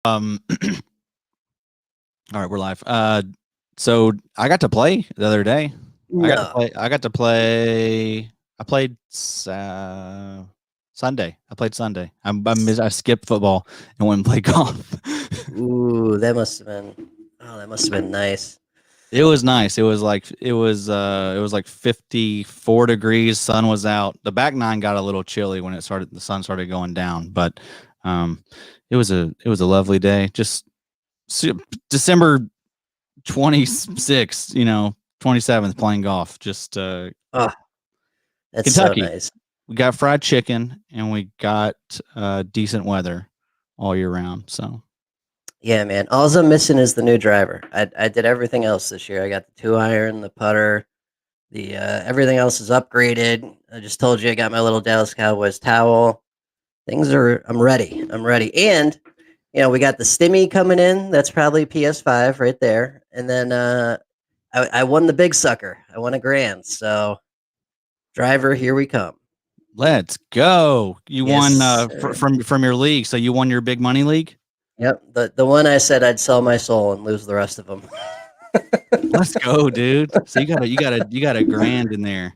Um, all right, we're live. So I got to play the other day. No. I got to play. I played Sunday. I played Sunday. I skipped football and went and played golf. Ooh, that must have been nice. It was nice. It was like 54 degrees. Sun was out. The back nine got a little chilly when the sun started going down, but um, it was a lovely day. Just December 26th, 27th playing golf. Just Oh, that's so Kentucky. nice. We got fried chicken and we got decent weather all year round. So Yeah, man. All I'm missing is the new driver. I did everything else this year. I got the 2-iron, the putter, the everything else is upgraded. I just told you I got my little Dallas Cowboys towel. I'm ready. I'm ready. And we got the Stimmy coming in. That's probably PS5 right there. And then I won the big sucker. I won a grand. So driver, here we come. let's go. You won Yes, sir. from your league. So you won your big money league. Yep, the one I said I'd sell my soul and lose the rest of them. Let's go, dude. So you got a grand in there.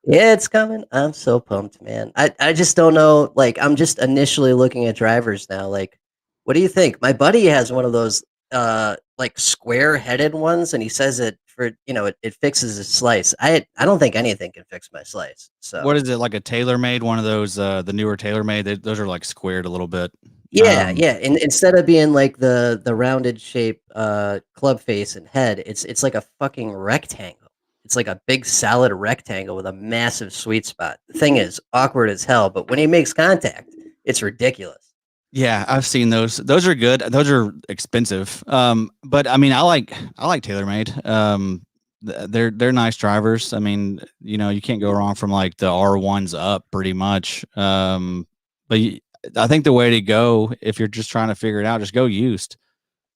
Yeah, it's coming. I'm so pumped, man. I just don't know. Like, I'm just initially looking at drivers now. Like, what do you think? My buddy has one of those like square headed ones, and he says it fixes his slice. I don't think anything can fix my slice. What So is it, like a TaylorMade? One of those the newer TaylorMade. Those are like squared a little bit. yeah, Um, yeah. And instead of being like the rounded shape club face and head, it's like a fucking rectangle. It's like a big solid rectangle with a massive sweet spot. The thing is awkward as hell, but when he makes contact, it's ridiculous. Yeah, I've seen those. Those are good. Those are expensive. But I mean, I like TaylorMade. They're nice drivers. I mean, you can't go wrong from like the R1s up pretty much. But I think the way to go if you're just trying to figure it out, just go used.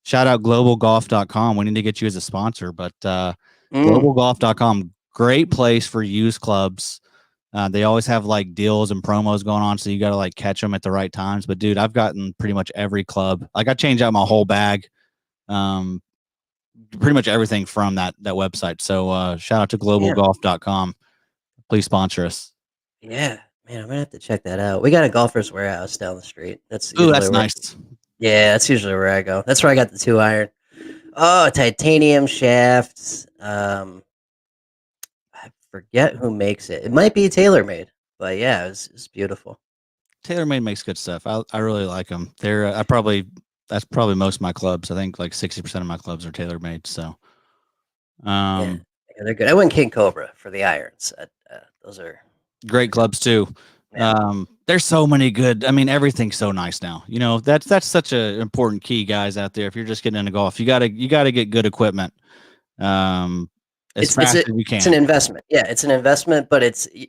Shout out globalgolf.com. We need to get you as a sponsor, but Mm, globalgolf.com, great place for used clubs. They always have like deals and promos going on, so you got to like catch them at the right times. But dude, I've gotten pretty much every club. Like I changed out my whole bag, um, pretty much everything from that website. So shout out to yeah, globalgolf.com. Please sponsor us. yeah, man. I'm gonna have to check that out. We got a golfer's warehouse down the street. That's Ooh, usually that's where. nice. Yeah, that's usually where I go. That's where I got the 2-iron. Oh, titanium shafts. I forget who makes it. It might be TaylorMade, but yeah, it's beautiful. TaylorMade makes good stuff. I really like them. They're that's probably most of my clubs. I think like 60% of my clubs are TaylorMade. So Yeah, um, yeah, they're good. I went King Cobra for the irons. Those are great clubs too. yeah. There's so many good. I mean, everything's so nice now. That's such an important key, guys out there. If you're just getting into golf, you gotta get good equipment, as It's it's fast a as you it's an can. investment. Yeah, it's an investment, but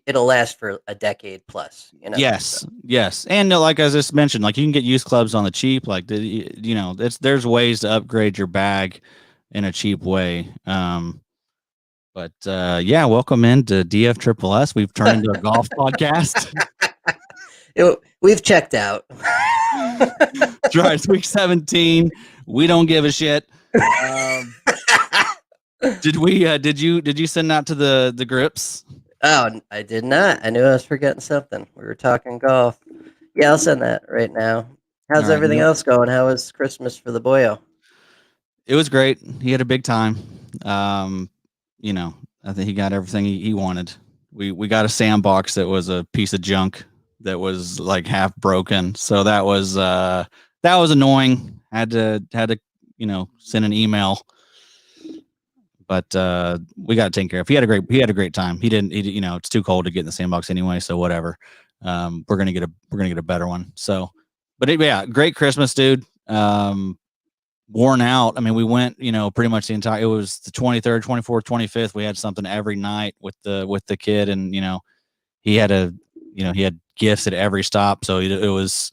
it'll last for a decade plus. So Yes, yes, and like I just mentioned, like you can get used clubs on the cheap. Like there's ways to upgrade your bag in a cheap way. But yeah, welcome into DF Triple S. We've turned into a golf podcast. we've checked out. That's right. It's week 17. We don't give a shit. Um, did you send that to the grips? Oh, I did not. I knew I was forgetting something. We were talking golf. Yeah, I'll send that right now. All How's right. everything else going? How was Christmas for the boyo? It was great. He had a big time. Um, you know, I think he got everything he wanted. We got a sandbox that was a piece of junk that was like half broken. So that was annoying. Had to send an email, but we got it taken care of. He had a great time. It's too cold to get in the sandbox anyway, so whatever. We're gonna get a better one. So, but yeah, great Christmas, dude. Worn out. I mean, we went, pretty much it was the 23rd, 24th, 25th. We had something every night with the kid, and he had he had gifts at every stop. So it was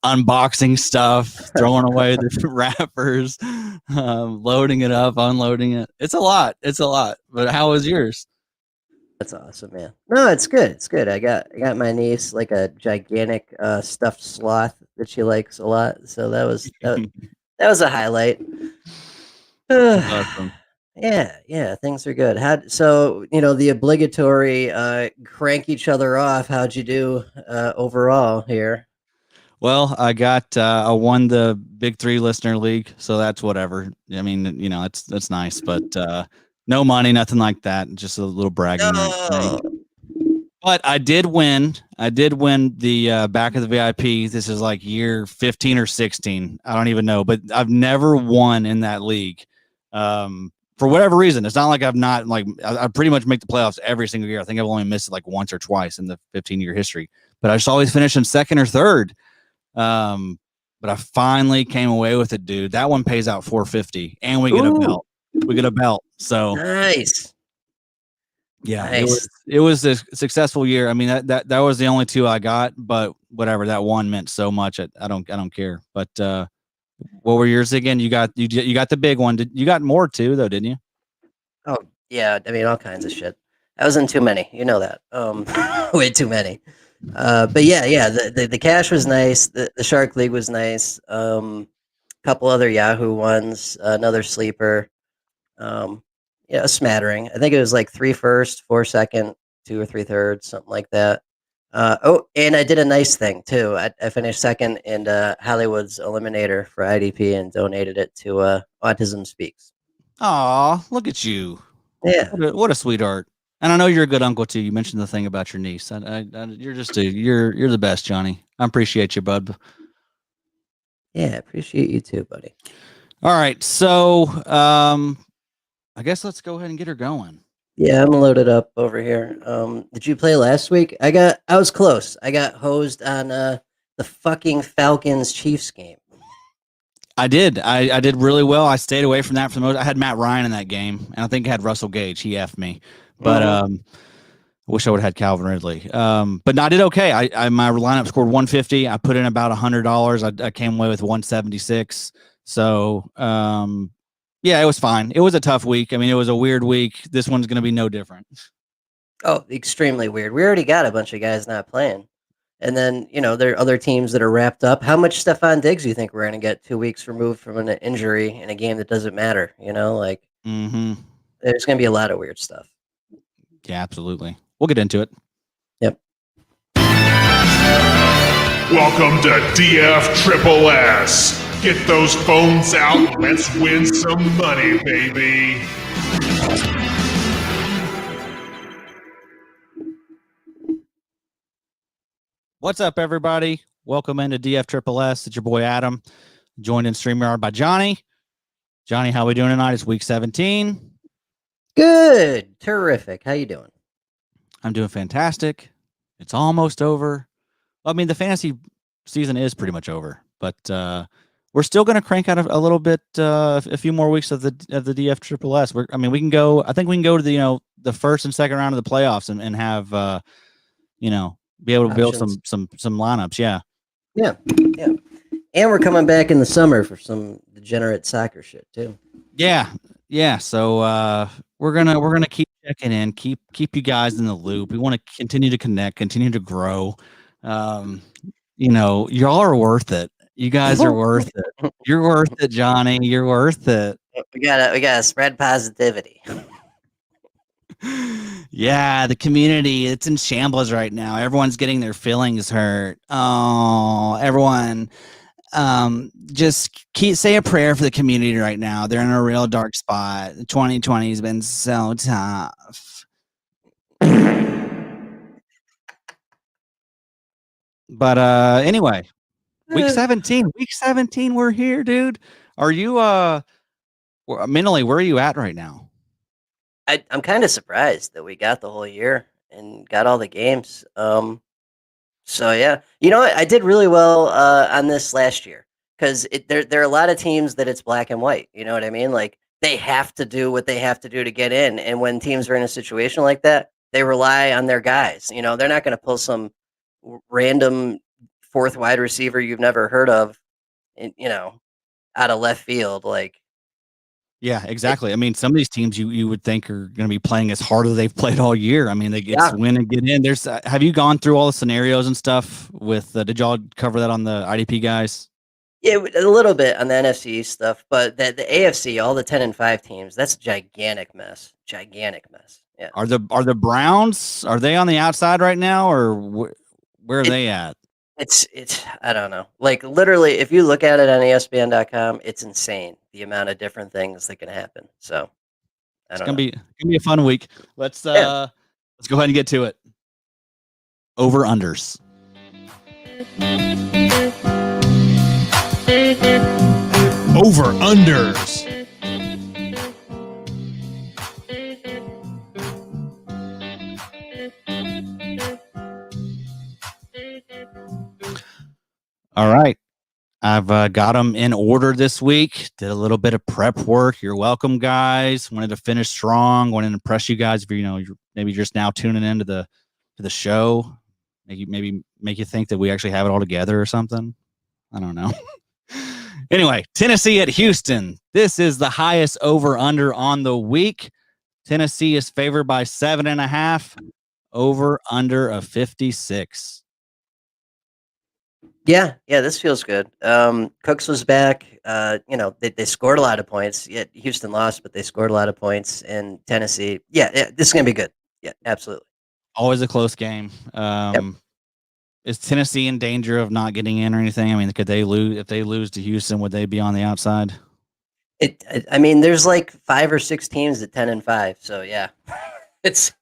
unboxing stuff, throwing away the wrappers, loading it up, unloading it. It's a lot. It's a lot. But how was yours? That's awesome, man. No, it's good. It's good. I got my niece like a gigantic stuffed sloth that she likes a lot. So that was a highlight. That's awesome. Yeah, things are good. How so, the obligatory crank each other off. How'd you do overall here? Well, I won the Big Three listener league, so that's whatever. I mean, that's nice, but no money, nothing like that. Just a little bragging right thing. No. But I did win. I did win the back of the VIP. This is like year 15 or 16. I don't even know, but I've never won in that league. For whatever reason, it's not like I've not like I pretty much make the playoffs every single year. I think I've only missed it like once or twice in the 15-year history, but I just always finish in second or third. But I finally came away with it, dude. That one pays out 450, and we get a Ooh, belt. We get a belt. So nice. yeah, it was Nice. it was a successful year. I mean that was the only two I got, but whatever. That one meant so much. I don't care. But what were yours again? You got the big one. You got more too though, didn't you? Oh, yeah, I mean, all kinds of shit. I was in too many, you know that. Way too many. But yeah, the cash was nice. The Shark League was nice. Couple other Yahoo ones, another sleeper. Um, yeah, a smattering. I think it was like three first, four second, two or three thirds, something like that. And I did a nice thing too. I finished second in Hollywood's Eliminator for IDP and donated it to Autism Speaks. Aw, look at you. Yeah, What a sweetheart. And I know you're a good uncle too. You mentioned the thing about your niece. You're just you're the best, Johnny. I appreciate you, bud. yeah, appreciate you too, buddy. All right, so I guess let's go ahead and get her going. Yeah, I'm loaded up over here. Did you play last week? I was close. I got hosed on the fucking Falcons Chiefs game. I did. I did really well. I stayed away from that for the most. I had Matt Ryan in that game, and I think I had Russell Gage. He effed me, but Mm-hmm. I wish I would have had Calvin Ridley. But no, I did okay. I my lineup scored 150. I put in about $100. I came away with 176. So yeah, it was fine. It was a tough week. I mean, it was a weird week. This one's going to be no different. Oh, extremely weird. We already got a bunch of guys not playing. And then, there are other teams that are wrapped up. How much Stephon Diggs do you think we're going to get 2 weeks removed from an injury in a game that doesn't matter? Like Mm-hmm. there's going to be a lot of weird stuff. Yeah, absolutely. We'll get into it. Yep. Welcome to DF Triple S. Get those phones out. Let's win some money, baby. What's up, everybody? Welcome into DF Triple S. It's your boy Adam, joined in StreamYard by Johnny. Johnny, how we doing tonight? It's week 17. Good. Terrific. How you doing? I'm doing fantastic. It's almost over. I mean, the fantasy season is pretty much over, but we're still going to crank out a little bit, a few more weeks of the DF Triple S. I mean, we can go. I think we can go to the first and second round of the playoffs and have be able to build Options. some lineups. Yeah. Yeah. Yeah. And we're coming back in the summer for some degenerate soccer shit too. Yeah. So we're gonna keep checking in, keep you guys in the loop. We want to continue to connect, continue to grow. Y'all are worth it. You guys are worth it. You're worth it, Johnny. You're worth it. We gotta spread positivity. Yeah, the community, it's in shambles right now. Everyone's getting their feelings hurt. Oh, everyone. Just say a prayer for the community right now. They're in a real dark spot. 2020 has been so tough. But anyway, week 17, we're here, dude. Are you mentally, where are you at right now? I'm kind of surprised that we got the whole year and got all the games. So yeah, you know what? I did really well on this last year because there are a lot of teams that it's black and white. You know what I mean? Like they have to do what they have to do to get in, and when teams are in a situation like that, they rely on their guys. They're not going to pull some random fourth wide receiver you've never heard of, and, out of left field. Like Yeah, exactly. I mean, some of these teams you would think are going to be playing as hard as they've played all year. I mean, they get win and get in. There's have you gone through all the scenarios and stuff with? Did y'all cover that on the IDP guys? Yeah, a little bit on the NFC stuff, but the AFC, all the 10-5 teams, that's a gigantic mess. Gigantic mess. Yeah. Are the Browns, are they on the outside right now, or where are It they at? it's I don't know. Like literally, if you look at it on ESPN.com, it's insane the amount of different things that can happen. So I It's don't know. gonna be a fun week. Let's go Yeah. ahead and get to it. Over unders. Over unders. All right. I've got them in order this week. Did a little bit of prep work. You're welcome, guys. Wanted to finish strong. Wanted to impress you guys. If you're maybe just now tuning into the show, maybe make you think that we actually have it all together or something. I don't know. Anyway, Tennessee at Houston. This is the highest over under on the week. Tennessee is favored by 7.5. Over under a 56. Yeah, this feels good. Cooks was back. They scored a lot of points. Yeah, Houston lost, but they scored a lot of points. And Tennessee, this is gonna be good. Yeah, absolutely. Always a close game. Yep. Is Tennessee in danger of not getting in or anything? I mean, could they lose if they lose to Houston? Would they be on the outside? I mean, there's like 5 or 6 teams at 10-5. So yeah, it's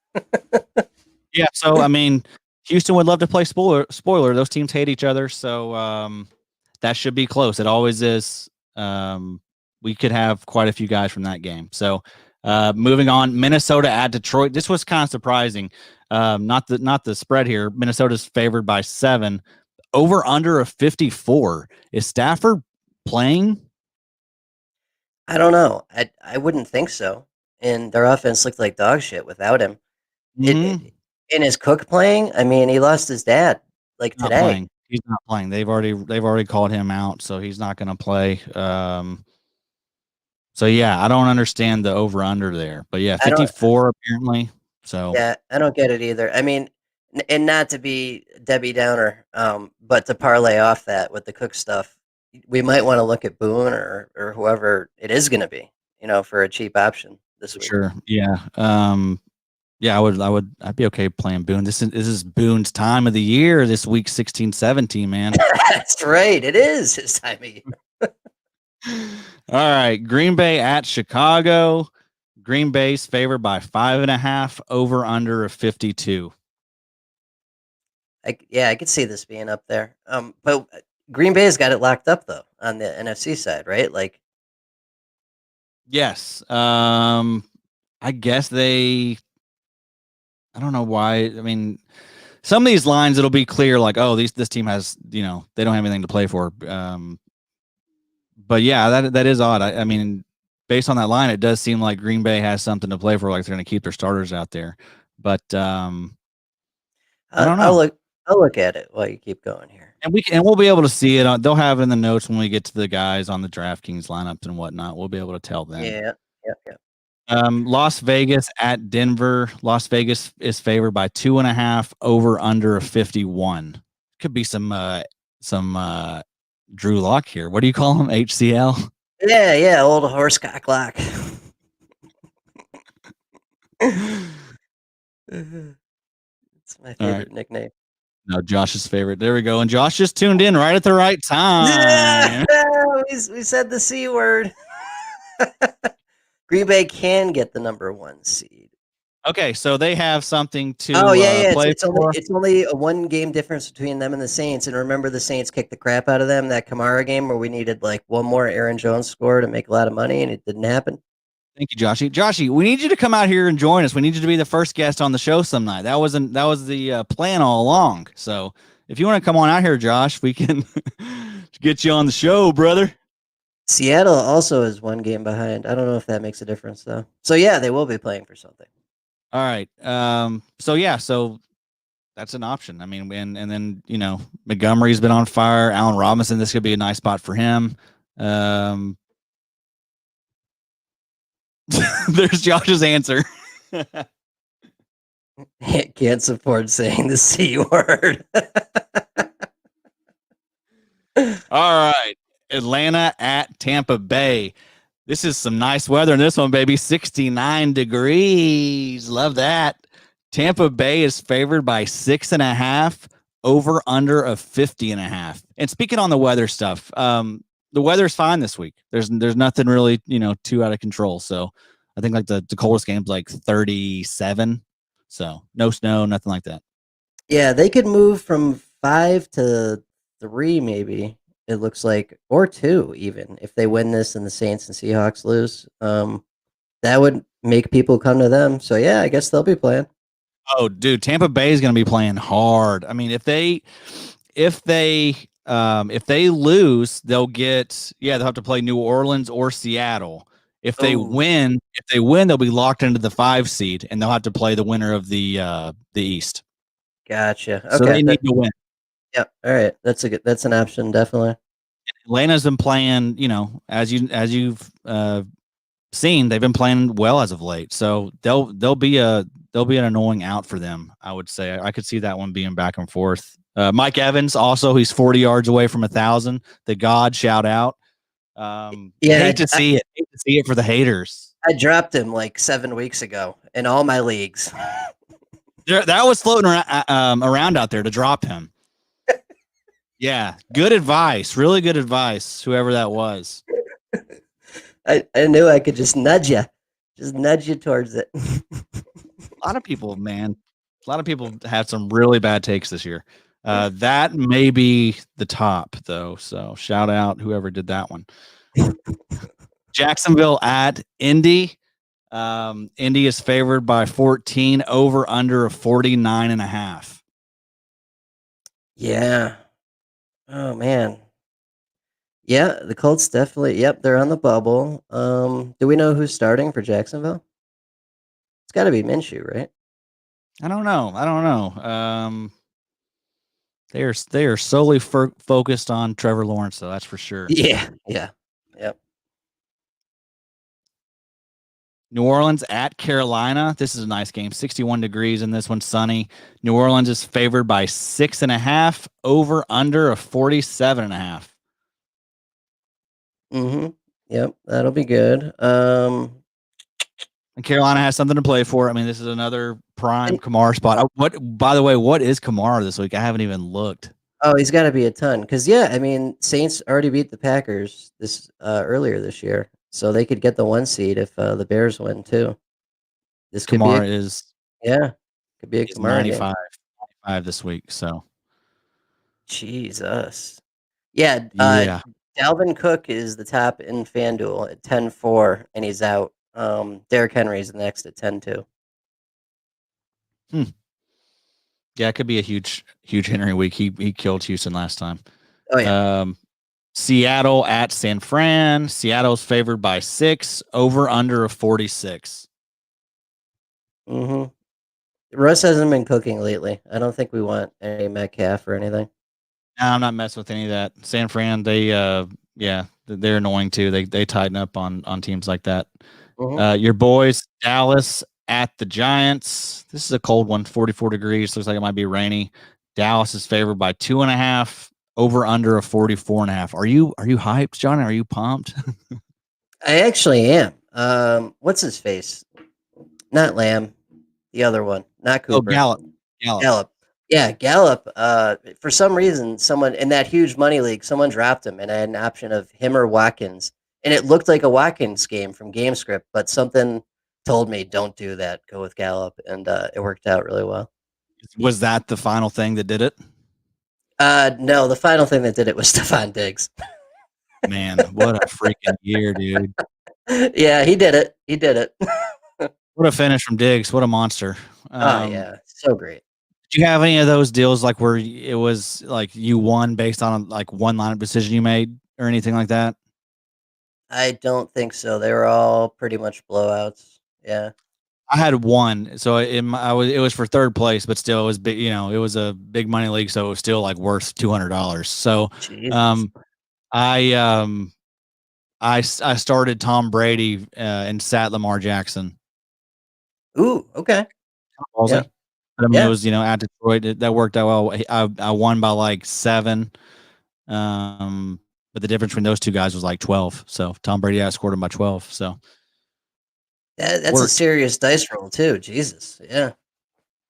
Yeah. So I mean, Houston would love to play spoiler. Those teams hate each other, so that should be close. It always is. We could have quite a few guys from that game. So moving on, Minnesota at Detroit. This was kind of surprising. Not the spread here. Minnesota's favored by 7. Over under a 54. Is Stafford playing? I don't know. I wouldn't think so. And their offense looked like dog shit without him. Mm-hmm. And is Cook playing? I mean, he lost his dad like Not today. playing. He's not playing. They've already called him out, so he's not going to play. So yeah, I don't understand the over under there, but yeah, I don't 54 apparently. So Yeah, I don't get it either. I mean, and not to be Debbie Downer, but to parlay off that with the Cook stuff, we might want to look at Boone or whoever it is going to be, for a cheap option this for week. sure, yeah, yeah, I'd be okay playing Boone. This is Boone's time of the year. This week 16, 17, man. That's right. It is his time of year. All right, Green Bay at Chicago. Green Bay's favored by 5.5. Over under of 52. I could see this being up there. But Green Bay's got it locked up though on the NFC side, right? Like, Yes. I guess I don't know why. I mean, some of these lines it'll be clear like, oh, this team has, they don't have anything to play for. But yeah, that is odd. I mean, based on that line, it does seem like Green Bay has something to play for, like they're going to keep their starters out there. But I don't know. I'll look at it while you keep going here. And we'll be able to see it. They'll have it in the notes when we get to the guys on the DraftKings lineups and whatnot. We'll be able to tell them. Yeah. Las Vegas at Denver. Las Vegas is favored by 2.5. Over under a 51. Could be some Drew Lock here. What do you call him? HCL. Yeah, old horse cock lock. It's my favorite nickname. No, Josh's favorite. There we go. And Josh just tuned in right at the right time. Yeah, we said the C word. Green Bay can get the number 1 seed. Okay, so they have something to play for. It's only a 1 game difference between them and the Saints. And remember, the Saints kicked the crap out of them that Kamara game where we needed like 1 more Aaron Jones score to make a lot of money, and it didn't happen. Thank you, Joshy. Joshy, we need you to come out here and join us. We need you to be the first guest on the show some night. That was the plan all along. So if you want to come on out here, Josh, we can get you on the show, brother. Seattle also is 1 game behind. I don't know if that makes a difference though. So yeah, they will be playing for something. All right. So that's an option. I mean, and then Montgomery's been on fire. Allen Robinson, this could be a nice spot for him. There's Josh's answer. Can't support saying the C word. All right. Atlanta at Tampa Bay. This is some nice weather in this one, baby. 69 degrees. Love that. Tampa Bay is favored by 6.5, over under of 50.5. And speaking on the weather stuff, the weather's fine this week. There's nothing really, too out of control. So I think like the coldest game's like 37. So no snow, nothing like that. Yeah, they could move from 5 to 3, maybe. It looks like, or 2 even, if they win this and the Saints and Seahawks lose. That would make people come to them. So yeah, I guess they'll be playing. Oh, dude, Tampa Bay is going to be playing hard. I mean, if they lose, they'll have to play New Orleans or Seattle. If they win, they'll be locked into the 5 seed, and they'll have to play the winner of the East. Gotcha. Okay. So they need to win. Yep. All right. That's an option, definitely. Atlanta's been playing, as you've seen, they've been playing well as of late. So they'll be an annoying out for them. I would say I could see that one being back and forth. Mike Evans also, he's 40 yards away from 1,000. The God, shout out. Hate to see it for the haters. I dropped him like 7 weeks ago in all my leagues. That was floating around out there to drop him. Yeah, good advice. Really good advice, whoever that was. I knew I could just nudge you towards it. A lot of people have some really bad takes this year. That may be the top, though. So shout out whoever did that one. Jacksonville at Indy. Indy is favored by 14, over under of 49.5. Yeah. Oh man. Yeah, the Colts definitely. Yep, they're on the bubble. Do we know who's starting for Jacksonville? It's got to be Minshew, right? I don't know. They are solely focused on Trevor Lawrence, though. That's for sure. Yeah. Yep. New Orleans at Carolina. This is a nice game. 61 degrees in this one, sunny. New Orleans is favored by 6.5, over under of 47.5. Yep, that'll be good. And Carolina has something to play for. I mean, this is another prime Kamara spot. By the way, what is Kamara this week? I haven't even looked. Oh, he's got to be a ton. Because I mean, Saints already beat the Packers earlier this year, so they could get the 1 seed if the Bears win too. This could Kamara could be a Kamara 95 this week. So, Jesus, yeah. Dalvin Cook is the top in FanDuel at 10-4, and he's out. Derrick Henry's the next at 10-2. Yeah, it could be a huge Henry week. He killed Houston last time. Oh yeah. Seattle at San Fran. Seattle's favored by 6, over under of 46. Russ hasn't been cooking lately. I don't think we want any Metcalf or anything. No, I'm not messing with any of that. San Fran, they're annoying too. They tighten up on teams like that. Your boys, Dallas at the Giants. This is a cold one, 44 degrees. Looks like it might be rainy. Dallas is favored by 2.5, over under of 44.5. Are you hyped, Johnny? Are you pumped? I actually am. What's his face? Not Lamb, the other one. Not Cooper. Oh, Gallup. Yeah, Gallup. For some reason, someone in that huge money league, someone dropped him, and I had an option of him or Watkins, and it looked like a Watkins game from GameScript, but something told me don't do that. Go with Gallup, and it worked out really well. Was that the final thing that did it? No, the final thing that did it was Stephon Diggs. Man, what a freaking year, dude! Yeah, he did it. What a finish from Diggs! What a monster! Oh yeah, so great. Did you have any of those deals like where it was like you won based on like one line of decision you made or anything like that? I don't think so. They were all pretty much blowouts. Yeah. I had one, so it was for third place, but still it was big. It was a big money league, so it was still like worth $200. So, Jesus. I started Tom Brady and sat Lamar Jackson. Ooh, okay. Ballsy. Yeah. But I mean, it Yeah. was, at Detroit. That worked out well. I won by like 7. But the difference between those two guys was like 12. So Tom Brady outscored him by 12. So That's a worked. serious dice roll too. Jesus. Yeah.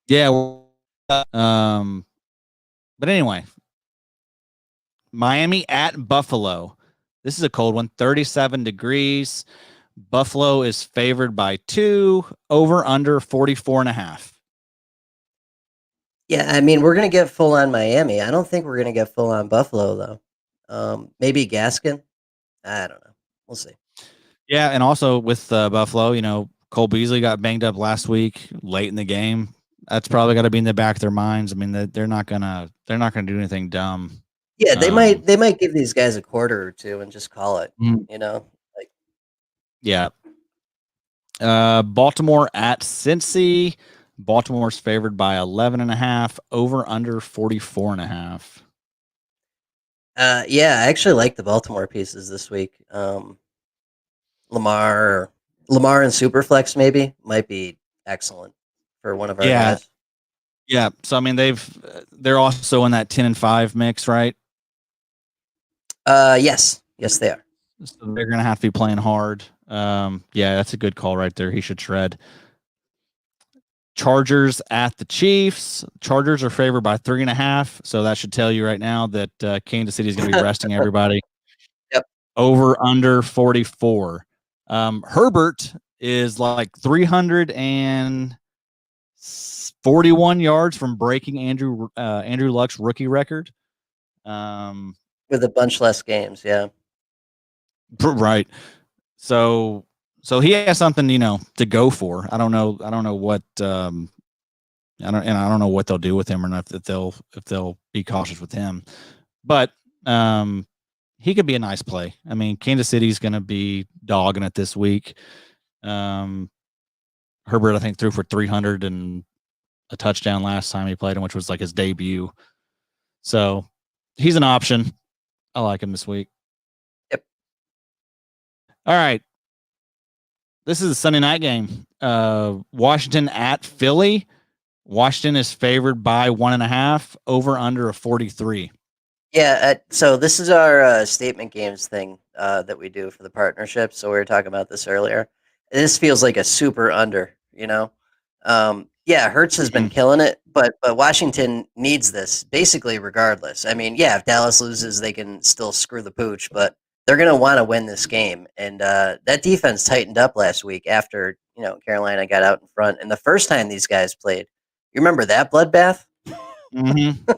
Yeah. But anyway, Miami at Buffalo. This is a cold one. 37 degrees. Buffalo is favored by 2. Over under 44.5. Yeah, I mean, we're gonna get full on Miami. I don't think we're gonna get full on Buffalo though. Maybe Gaskin. I don't know. We'll see. Yeah, and also with Buffalo, Cole Beasley got banged up last week late in the game. That's probably got to be in the back of their minds. I mean, they're not gonna do anything dumb. Yeah, Um, they might give these guys a quarter or two and just call it. mm, You know, like yeah. Baltimore at Cincy. Baltimore's favored by 11.5. Over under 44.5. yeah, I actually like the Baltimore pieces this week. Lamar, Lamar and Superflex maybe might be excellent for one of our Yeah, guys. yeah. So I mean, they're also in that 10-5 mix, right? Yes, yes they are. So they're gonna have to be playing hard. Yeah, that's a good call right there. He should shred. Chargers at the Chiefs. Chargers are favored by 3.5. So that should tell you right now that Kansas City is going to be resting everybody. Yep. Over under 44. Herbert is like 341 yards from breaking Andrew Luck's rookie record. With a bunch less games, yeah. Right. So he has something, to go for. I don't know what I don't know what they'll do with him or not, if they'll be cautious with him. But he could be a nice play. I mean, Kansas City's going to be dogging it this week. Herbert, I think, threw for 300 and a touchdown last time he played him, which was like his debut. So he's an option. I like him this week. Yep. All right. This is a Sunday night game. Washington at Philly. Washington is favored by 1.5. Over under a 43. Yeah, so this is our statement games thing that we do for the partnership. So we were talking about this earlier. This feels like a super under, you know. Yeah, Hertz has been Mhm. killing it, but Washington needs this basically regardless. I mean, yeah, if Dallas loses, they can still screw the pooch, but they're gonna want to win this game. And that defense tightened up last week after Carolina got out in front. And the first time these guys played, you remember that bloodbath? Mm-hmm.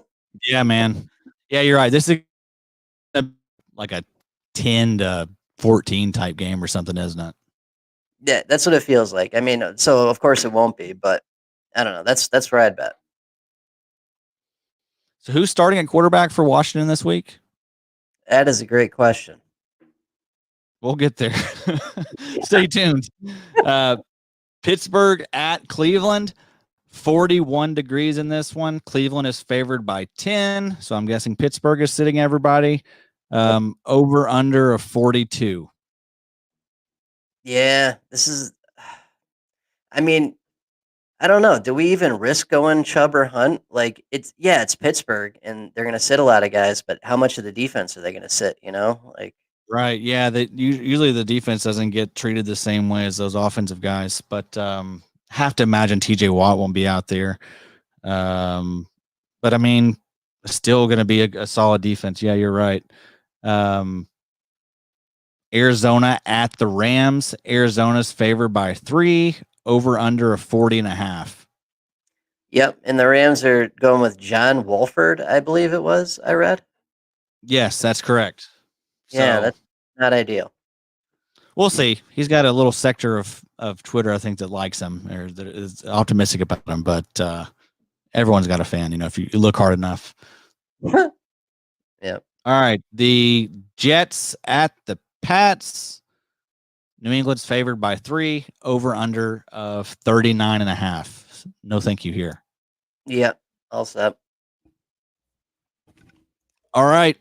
Yeah, man. Yeah, you're right. This is like a 10-14 type game or something, isn't it? Yeah, that's what it feels like. I mean, so of course it won't be, but I don't know. That's where I'd bet. So who's starting at quarterback for Washington this week? That is a great question. We'll get there. Yeah. Stay tuned. Pittsburgh at Cleveland. 41 degrees in this one. Cleveland is favored by 10. So I'm guessing Pittsburgh is sitting everybody. Over under a 42. Yeah, this is. I mean, I don't know. Do we even risk going Chubb or Hunt? Like it's Pittsburgh, and they're gonna sit a lot of guys, but how much of the defense are they gonna sit? Like Right. Yeah. Usually the defense doesn't get treated the same way as those offensive guys, but have to imagine TJ Watt won't be out there. But I mean, still going to be a solid defense. Yeah, you're right. Arizona at the Rams. Arizona's favored by 3. Over under a 40.5. yep. And the Rams are going with John Wolford, I believe it was. I read. Yes, that's correct. Yeah, So that's not ideal. we'll see. He's got a little sector of Twitter, I think, that likes him or that is optimistic about him, but everyone's got a fan, if you look hard enough. Yeah. All right. The Jets at the Pats. New England's favored by 3. Over under of 39.5. No thank you here. Yep. All set. All right.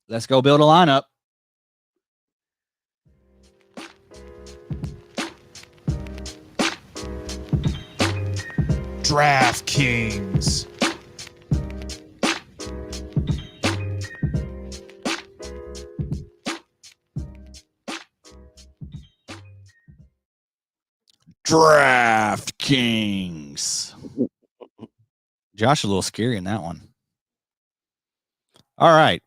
Let's go build a lineup. DraftKings. DraftKings. Josh, a little scary in that one. All right.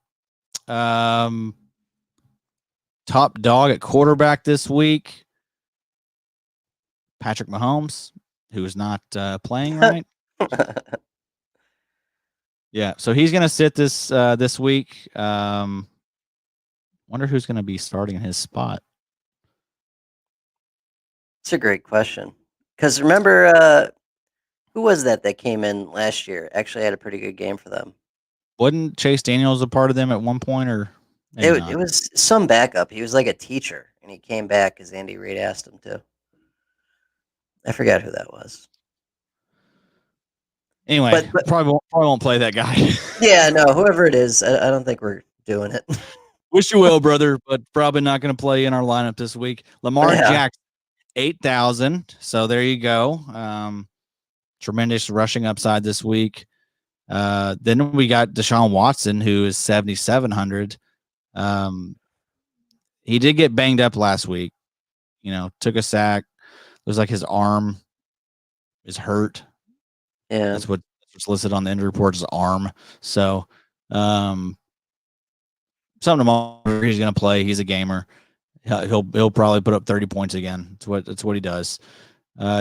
Top dog at quarterback this week, Patrick Mahomes, who is not playing, right? Yeah, so he's going to sit this week. Wonder who's going to be starting in his spot. It's a great question. Because remember, who was that came in last year? Actually had a pretty good game for them. Wasn't Chase Daniels a part of them at one point, or maybe not? It was some backup. He was like a teacher, and he came back because Andy Reid asked him to. I forgot who that was. Anyway, but probably won't play that guy. Yeah, no, whoever it is, I don't think we're doing it. Wish you well, brother, but probably not going to play in our lineup this week. Lamar Jackson, 8,000. So there you go. Tremendous rushing upside this week. Then we got Deshaun Watson, who is 7,700. He did get banged up last week. Took a sack. Looks like his arm is hurt. Yeah, that's what's listed on the injury report, is arm. So, something to monitor. He's going to play. He's a gamer. He'll probably put up 30 points again. That's what he does.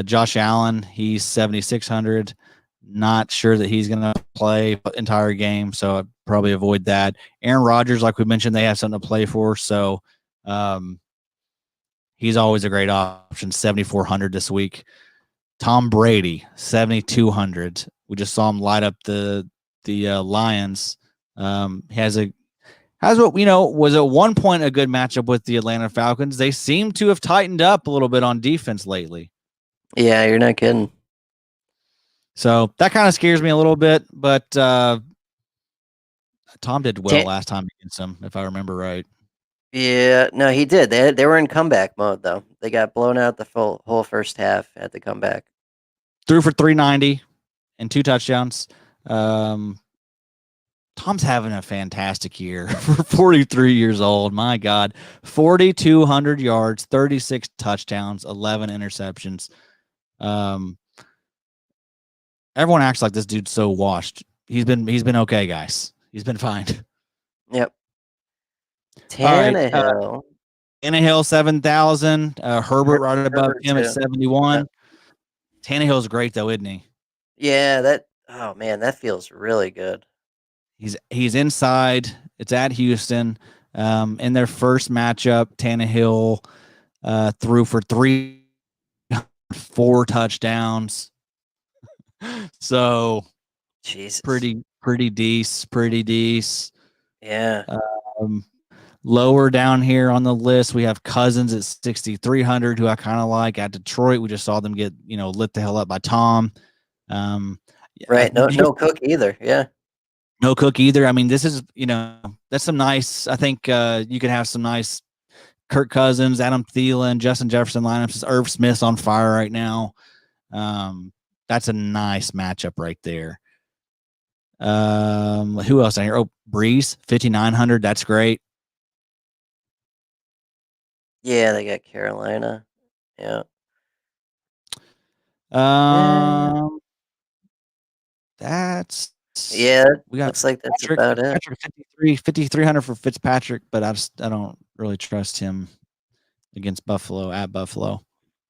Josh Allen, he's 7,600. Not sure that he's going to play the entire game, so I'd probably avoid that. Aaron Rodgers, like we mentioned, they have something to play for, so he's always a great option. 7,400 this week. Tom Brady, 7,200. We just saw him light up the Lions. Has what was at one point a good matchup with the Atlanta Falcons. They seem to have tightened up a little bit on defense lately. Yeah, you're not kidding. So that kind of scares me a little bit, but Tom did well last time against them, if I remember right. Yeah, no, he did. They were in comeback mode though. They got blown out the whole first half at the comeback. Threw for 390 and 2 touchdowns. Tom's having a fantastic year for 43 years old. My God, 4,200 yards, 36 touchdowns, 11 interceptions. Everyone acts like this dude's so washed. He's been okay, guys. He's been fine. Yep. Tannehill. Tannehill 7,000. Herbert right above him at 71. Yep. Tannehill's great though, isn't he? Yeah, that feels really good. He's inside. It's at Houston. In their first matchup, Tannehill threw for 4 touchdowns. So, Jesus. pretty decent. Yeah. Lower down here on the list, we have Cousins at 6,300, who I kind of like. At Detroit, we just saw them get lit the hell up by Tom. Right. No Cook either. Yeah. No Cook either. I mean, this is that's some nice. I think you could have some nice Kirk Cousins, Adam Thielen, Justin Jefferson lineups. Irv Smith's on fire right now. That's a nice matchup right there. Who else on here? Oh, Breeze, 5,900. That's great. Yeah, they got Carolina. Yeah. That's we got. Looks like that's Patrick, about it. 5,300 for Fitzpatrick, but I don't really trust him against Buffalo at Buffalo.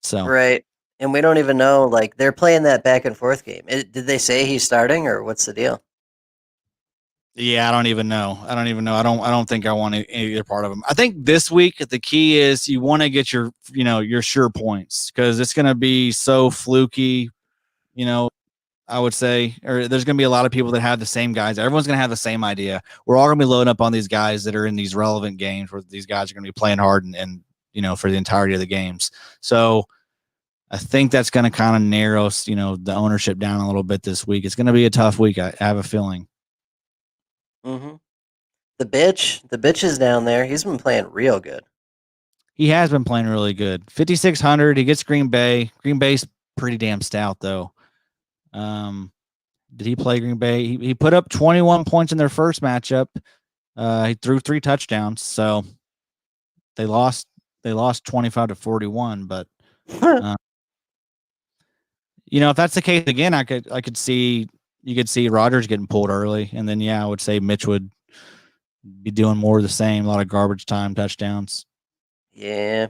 So right. And we don't even know, like, they're playing that back and forth game. Did they say he's starting, or what's the deal? Yeah, I don't even know. I don't think I want either part of them. I think this week the key is you want to get your sure points, because it's going to be so fluky. I would say, or there's going to be a lot of people that have the same guys. Everyone's going to have the same idea. We're all going to be loading up on these guys that are in these relevant games where these guys are going to be playing hard and for the entirety of the games. So I think that's going to kind of narrow, the ownership down a little bit this week. It's going to be a tough week. I have a feeling. Mm-hmm. The bitch is down there. He's been playing real good. He has been playing really good. 5,600. He gets Green Bay. Green Bay's pretty damn stout though. Did he play Green Bay? He put up 21 points in their first matchup. He threw 3 touchdowns, so they lost 25-41. But if that's the case again, I could see you could see Rodgers getting pulled early, and then I would say Mitch would be doing more of the same, a lot of garbage time touchdowns. Yeah,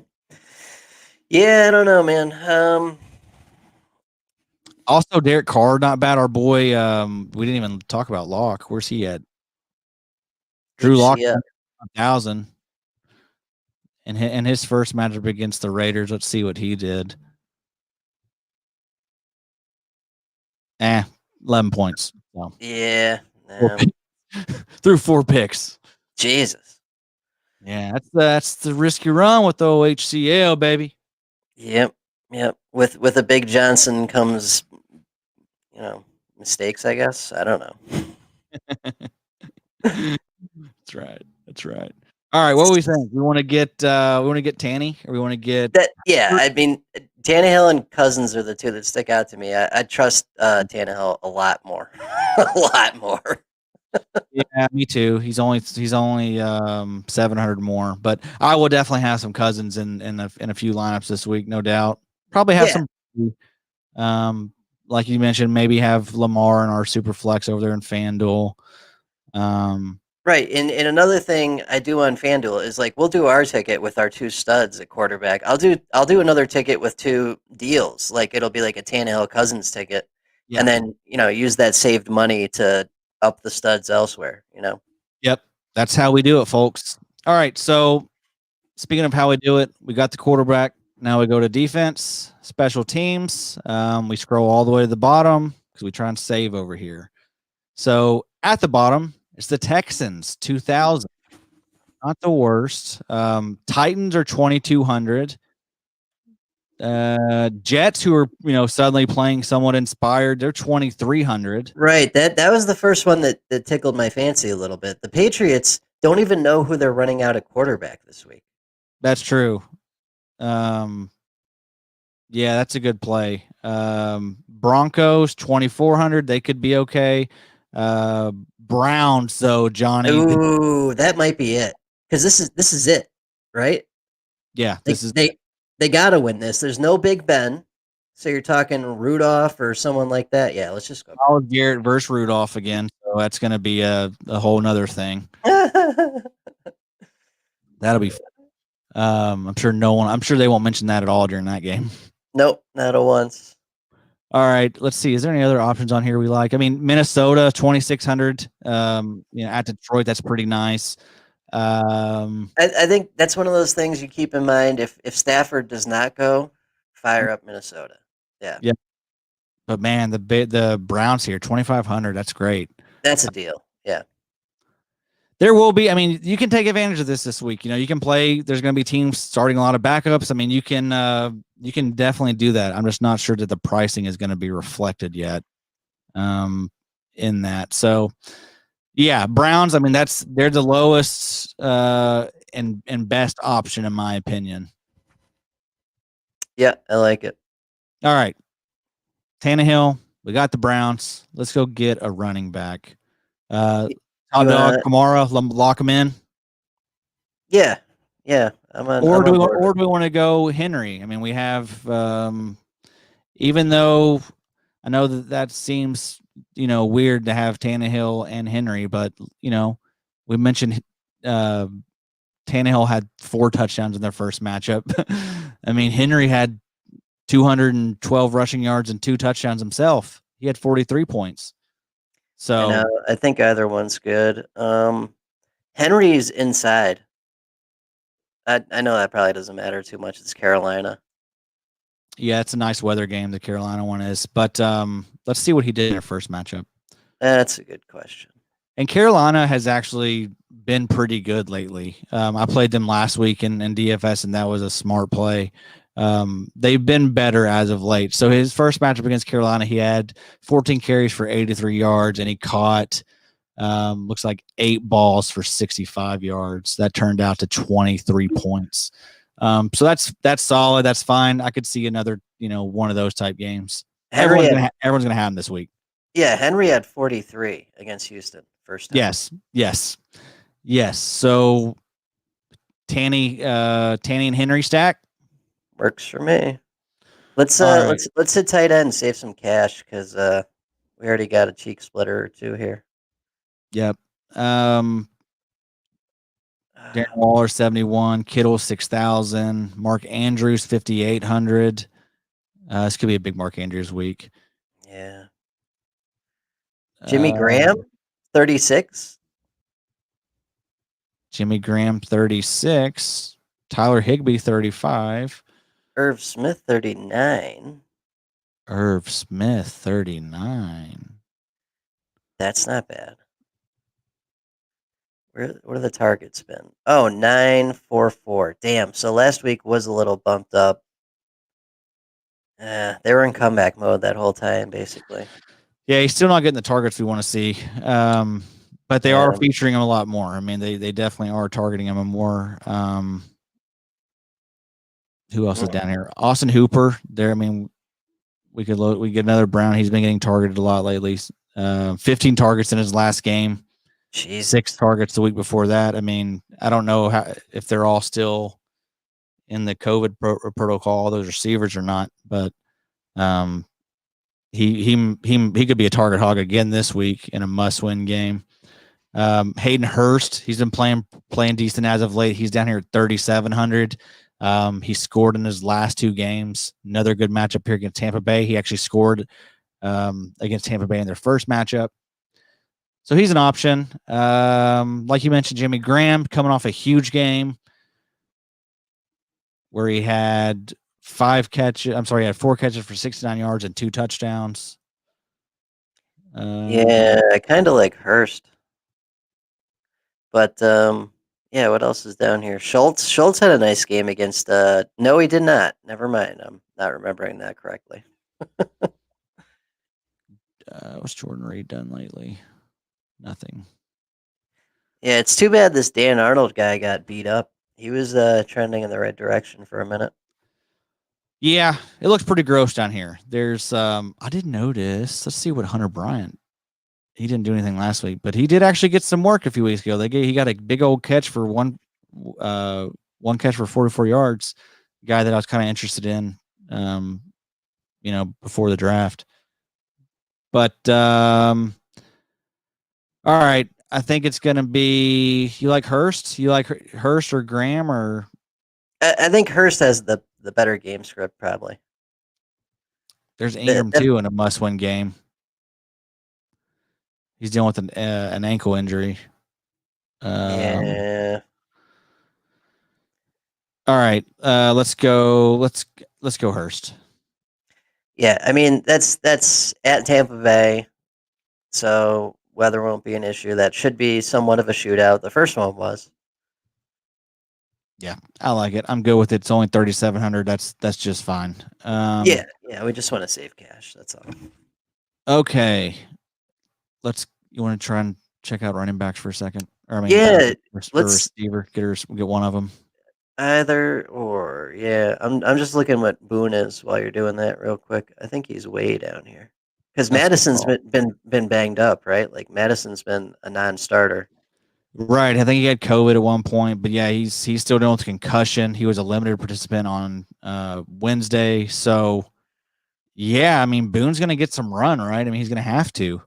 I don't know, man. Also, Derek Carr, not bad. Our boy, we didn't even talk about Locke. Where's he at? Drew Locke, 1,000. In his first matchup against the Raiders. Let's see what he did. 11 points. So. Yeah. Threw 4 picks. Jesus. Yeah, that's the risk you run with the OHCL, baby. Yep. With a big Johnson comes, mistakes, I guess. I don't know. That's right. All right, what do we think? We want to get Tanny, or we want to get that? Yeah, I mean, Tannehill and Cousins are the two that stick out to me. I trust Tannehill a lot more, a lot more. Yeah, me too. He's only 700 more, but I will definitely have some Cousins in a few lineups this week, no doubt. Probably have some. Like you mentioned, maybe have Lamar in our super flex over there in FanDuel. Right, and another thing I do on FanDuel is we'll do our ticket with our 2 studs at quarterback. I'll do another ticket with 2 deals. It'll be like a Tannehill Cousins ticket, and then use that saved money to up the studs elsewhere. Yep, that's how we do it, folks. All right, so speaking of how we do it, we got the quarterback. Now we go to defense, special teams. We scroll all the way to the bottom because we try and save over here. So at the bottom, it's the Texans, 2,000. Not the worst. Titans are 2,200. Jets, who are suddenly playing somewhat inspired, they're 2,300. Right. That was the first one that tickled my fancy a little bit. The Patriots don't even know who they're running out at quarterback this week. That's true. Yeah, that's a good play. Broncos 2,400. They could be okay. Browns, though, Johnny. Ooh, that might be it. Because this is it, right? Yeah, they gotta win this. There's no Big Ben, so you're talking Rudolph or someone like that. Yeah, let's just go. Garrett versus Rudolph again. So that's going to be a whole nother thing. That'll be. I'm sure they won't mention that at all during that game. Nope, not a once. All right, let's see. Is there any other options on here we like? I mean, Minnesota 2,600. At Detroit, that's pretty nice. I think that's one of those things you keep in mind. If Stafford does not go, fire up Minnesota. Yeah. But man, the Browns here 2,500. That's great. That's a deal. Yeah. There will be. I mean, you can take advantage of this week. You can play. There's going to be teams starting a lot of backups. I mean, you can definitely do that. I'm just not sure that the pricing is going to be reflected yet. In that. So, yeah, Browns. I mean, they're the lowest and best option in my opinion. Yeah, I like it. All right, Tannehill. We got the Browns. Let's go get a running back. Hot dog, Kamara, lock him in. Yeah. I'm on. Or do we want to go Henry? I mean, we have, even though I know that seems weird to have Tannehill and Henry, but we mentioned Tannehill had 4 touchdowns in their first matchup. I mean, Henry had 212 rushing yards and 2 touchdowns himself. He had 43 points. So I think either one's good. Henry's inside. I know that probably doesn't matter too much. It's Carolina. Yeah, it's a nice weather game. The Carolina one is, but let's see what he did in their first matchup. That's a good question. And Carolina has actually been pretty good lately. I played them last week in DFS, and that was a smart play. They've been better as of late. So his first matchup against Carolina, he had 14 carries for 83 yards, and he caught looks like 8 balls for 65 yards. That turned out to 23 points. So that's solid. That's fine. I could see another, one of those type games. Henry had, everyone's gonna have him this week. yeah, Henry had 43 against Houston first time. Yes. So Tanny and Henry stack. Works for me. Let's All right. let's hit tight end and save some cash because we already got a cheek splitter or two here. Yep. Darren Waller 71, Kittle 6,000, Mark Andrews 5,800. This could be a big Mark Andrews week. Yeah. Jimmy Graham 36. Jimmy Graham 36, Tyler Higbee 35, Irv Smith 39. Irv Smith 39. That's not bad. What are the targets been? Oh, 944. Damn. So last week was a little bumped up. They were in comeback mode that whole time, basically. Yeah, he's still not getting the targets we want to see. But they are featuring him a lot more. I mean, they definitely are targeting him more. Who else is down here? Austin Hooper. There. I mean, we get another Brown. He's been getting targeted a lot lately. 15 targets in his last game. Jeez. 6 targets the week before that. I mean, I don't know if they're all still in the COVID protocol, those receivers or not, but he could be a target hog again this week in a must-win game. Hayden Hurst, he's been playing decent as of late. He's down here at 3,700. He scored in his last 2 games. Another good matchup here against Tampa Bay. He actually scored against Tampa Bay in their first matchup. So he's an option. Like you mentioned, Jimmy Graham coming off a huge game where he had 4 catches for 69 yards and 2 touchdowns. Yeah, I kind of like Hurst. But yeah, what else is down here? Schultz had a nice game against no, he did not. Never mind. I'm not remembering that correctly. What's Jordan Reed done lately? Nothing. Yeah, it's too bad this Dan Arnold guy got beat up. He was trending in the right direction for a minute. Yeah, it looks pretty gross down here. There's I didn't notice. Let's see what Hunter Bryant. He didn't do anything last week, but he did actually get some work a few weeks ago. He got a big old catch for one catch for 44 yards. Guy that I was kind of interested in, before the draft. But all right, I think it's going to be. You like Hurst? You like Hurst or Graham or? I think Hurst has the better game script probably. There's Ingram too in a must-win game. He's dealing with an ankle injury. Yeah. All right. Let's go. Let's go Hurst. Yeah, I mean that's at Tampa Bay, so weather won't be an issue. That should be somewhat of a shootout. The first one was. Yeah, I like it. I'm good with it. It's only 3,700. That's just fine. Yeah. We just want to save cash. That's all. Okay. You want to try and check out running backs for a second? Or I mean, let's receiver. Get one of them. Either or. Yeah, I'm just looking what Boone is while you're doing that real quick. I think he's way down here because Madison's been banged up, right? Like Madison's been a non-starter. Right. I think he had COVID at one point, but yeah, he's still dealing with concussion. He was a limited participant on Wednesday. So yeah, I mean, Boone's going to get some run, right? I mean, he's going to have to.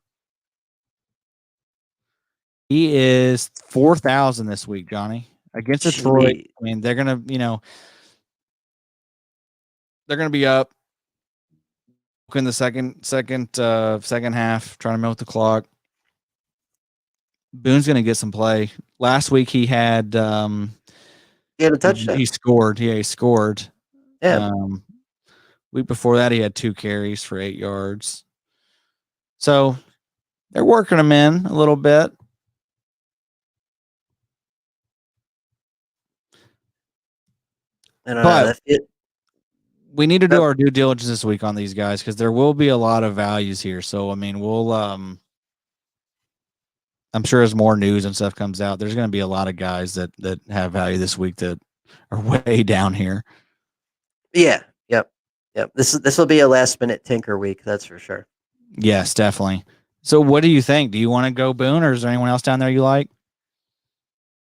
He is 4,000 this week, Johnny, against Detroit. I mean, they're going to, they're going to be up in the second half, trying to milk the clock. Boone's going to get some play. Last week he had a touchdown. He scored. Yeah, he scored. Yeah. Week before that he had 2 carries for 8 yards. So they're working him in a little bit. I don't know. We need to do our due diligence this week on these guys because there will be a lot of values here. So I mean, we'll I'm sure as more news and stuff comes out, there's going to be a lot of guys that have value this week that are way down here. Yeah. Yep. Yep. This will be a last minute tinker week. That's for sure. Yes, definitely. So what do you think? Do you want to go Boone, or is there anyone else down there you like?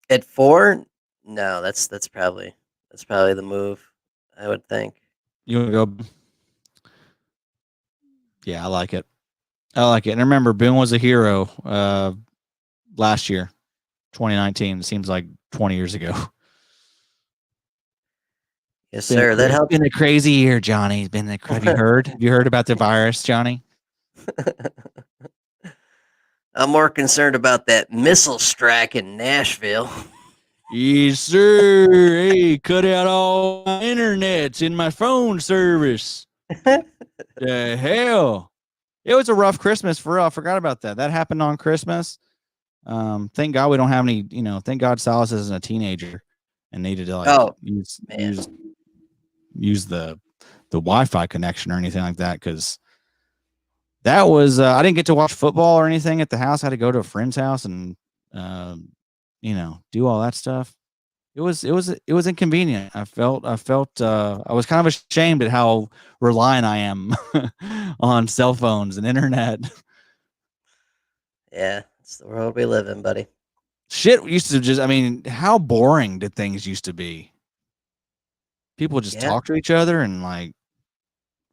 At 4, no, that's probably the move. I would think. You want to go? Yeah, I like it. I like it. And remember, Boone was a hero last year, 2019. It seems like 20 years ago. Yes, sir. That helps. Been a crazy year, Johnny. It's been have you heard? Have you heard about the virus, Johnny? I'm more concerned about that missile strike in Nashville. Yes, sir. Hey, cut out all my internets in my phone service. The hell. It was a rough Christmas for real. I forgot about that. That happened on Christmas. Thank God we don't have any, thank God Silas isn't a teenager and needed to use the Wi-Fi connection or anything like that, because that was I didn't get to watch football or anything at the house. I had to go to a friend's house and do all that stuff. It was inconvenient. I was kind of ashamed at how reliant I am on cell phones and internet. Yeah, it's the world we live in, buddy. Shit used to how boring did things used to be? People just talk to each other and like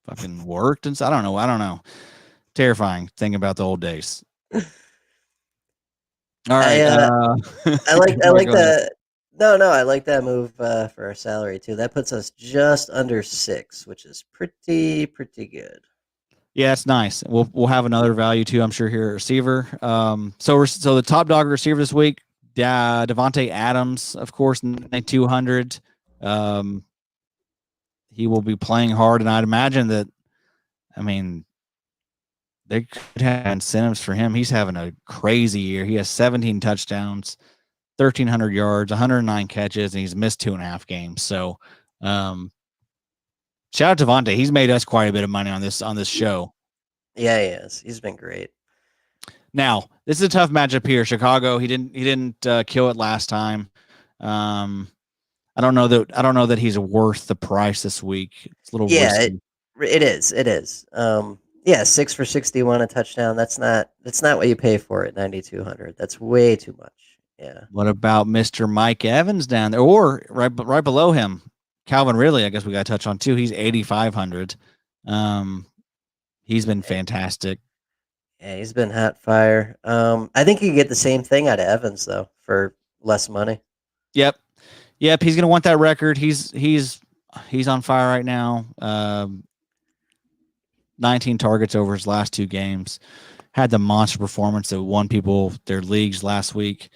fucking worked and so I don't know. Terrifying thing about the old days. All right. I like that. No, I like that move for our salary too. That puts us just under 6, which is pretty good. Yeah, it's nice. We'll have another value too, I'm sure, here at receiver. So the top dog receiver this week, Devontae Adams, of course, 200. He will be playing hard, and I'd imagine that. They could have incentives for him. He's having a crazy year. He has 17 touchdowns, 1,300 yards, 109 catches, and he's missed 2.5 games. So, shout out to Devontae. He's made us quite a bit of money on this show. Yeah, he has. He's been great. Now, this is a tough matchup here. Chicago. He didn't kill it last time. I don't know that he's worth the price this week. It's a little risky. It is. 6 for 61, a touchdown. That's not what you pay for at 9,200. That's way too much. Yeah. What about Mr. Mike Evans down there, or right below him, Calvin Ridley? I guess we got to touch on too. He's 8,500. He's been fantastic. Yeah, he's been hot fire. I think you can get the same thing out of Evans though for less money. Yep. He's gonna want that record. He's on fire right now. 19 targets over his last 2 games. Had the monster performance that won people their leagues last week.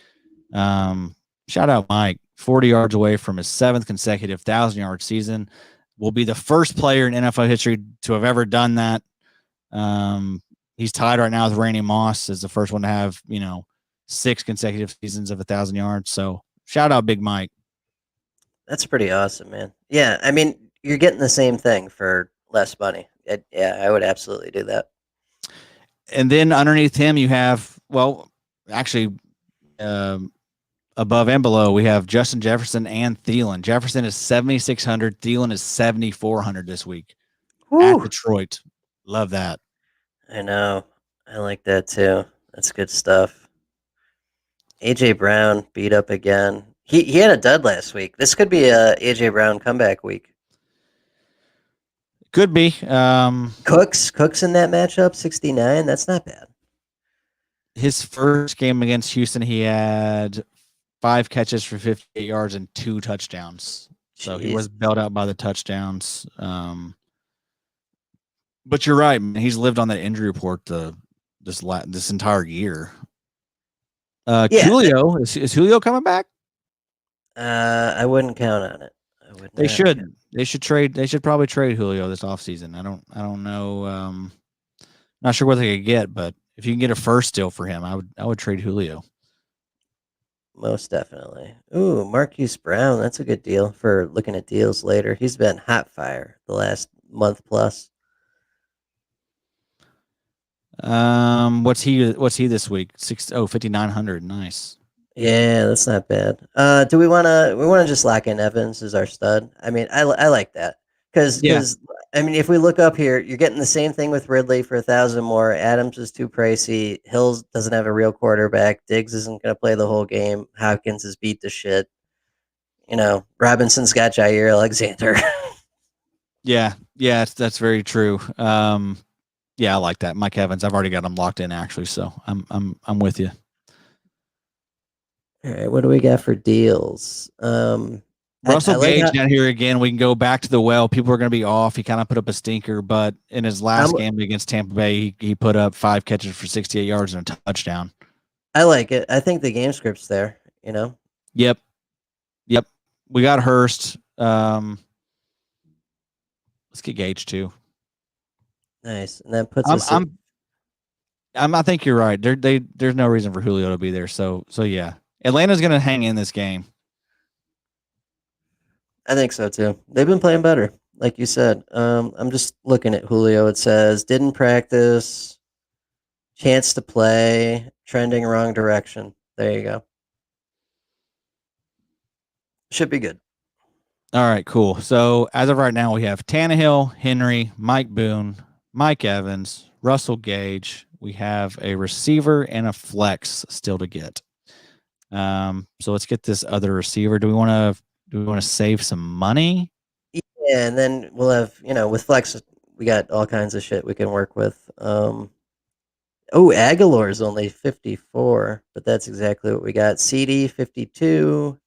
Shout out Mike, 40 yards away from his 7th consecutive 1,000-yard season. Will be the first player in NFL history to have ever done that. He's tied right now with Randy Moss as the first one to have 6 consecutive seasons of 1,000 yards. So shout out Big Mike. That's pretty awesome, man. Yeah, I mean, you're getting the same thing for less money. I would absolutely do that. And then underneath him, you have, above and below, we have Justin Jefferson and Thielen. Jefferson is 7,600. Thielen is 7,400 this week. At Detroit. Love that. I know. I like that too. That's good stuff. AJ Brown beat up again. He had a dud last week. This could be a AJ Brown comeback week. Could be. Cooks in that matchup, 69. That's not bad. His first game against Houston, he had 5 catches for 58 yards and 2 touchdowns. So he was bailed out by the touchdowns. But you're right, man. He's lived on that injury report this entire year. Julio, is Julio coming back? I wouldn't count on it. They should. They should trade. They should probably trade Julio this offseason. I don't know. Not sure what they could get, but if you can get a first still for him, I would trade Julio. Most definitely. Ooh, Marquise Brown. That's a good deal for looking at deals later. He's been hot fire the last month plus. What's he this week? 5,900. Nice. Yeah, that's not bad. Do we wanna just lock in Evans as our stud? I mean, I like that Because I mean, if we look up here, you're getting the same thing with Ridley for 1,000 more. Adams is too pricey. Hills doesn't have a real quarterback. Diggs isn't going to play the whole game. Hopkins is beat to shit. Robinson's got Jair Alexander. Yeah, that's very true. Yeah, I like that. Mike Evans, I've already got him locked in actually, so I'm with you. All right, what do we got for deals? Russell I like Gage how, down here again. We can go back to the well. People are going to be off. He kind of put up a stinker, but in his last game against Tampa Bay, he put up 5 catches for 68 yards and a touchdown. I like it. I think the game script's there. Yep. We got Hurst. Let's get Gage too. Nice, and that puts us. I think you're right. There's no reason for Julio to be there. So yeah, Atlanta's going to hang in this game. I think so too. They've been playing better, like you said. I'm just looking at Julio. It says didn't practice, chance to play, trending wrong direction. There you go. Should be good. All right, cool. So as of right now, we have Tannehill, Henry, Mike Boone, Mike Evans, Russell Gage. We have a receiver and a flex still to get. So let's get this other receiver. Do we want to save some money? Yeah, and then we'll have with flex, we got all kinds of shit we can work with. Aguilar's only 54, but that's exactly what we got. CD 52.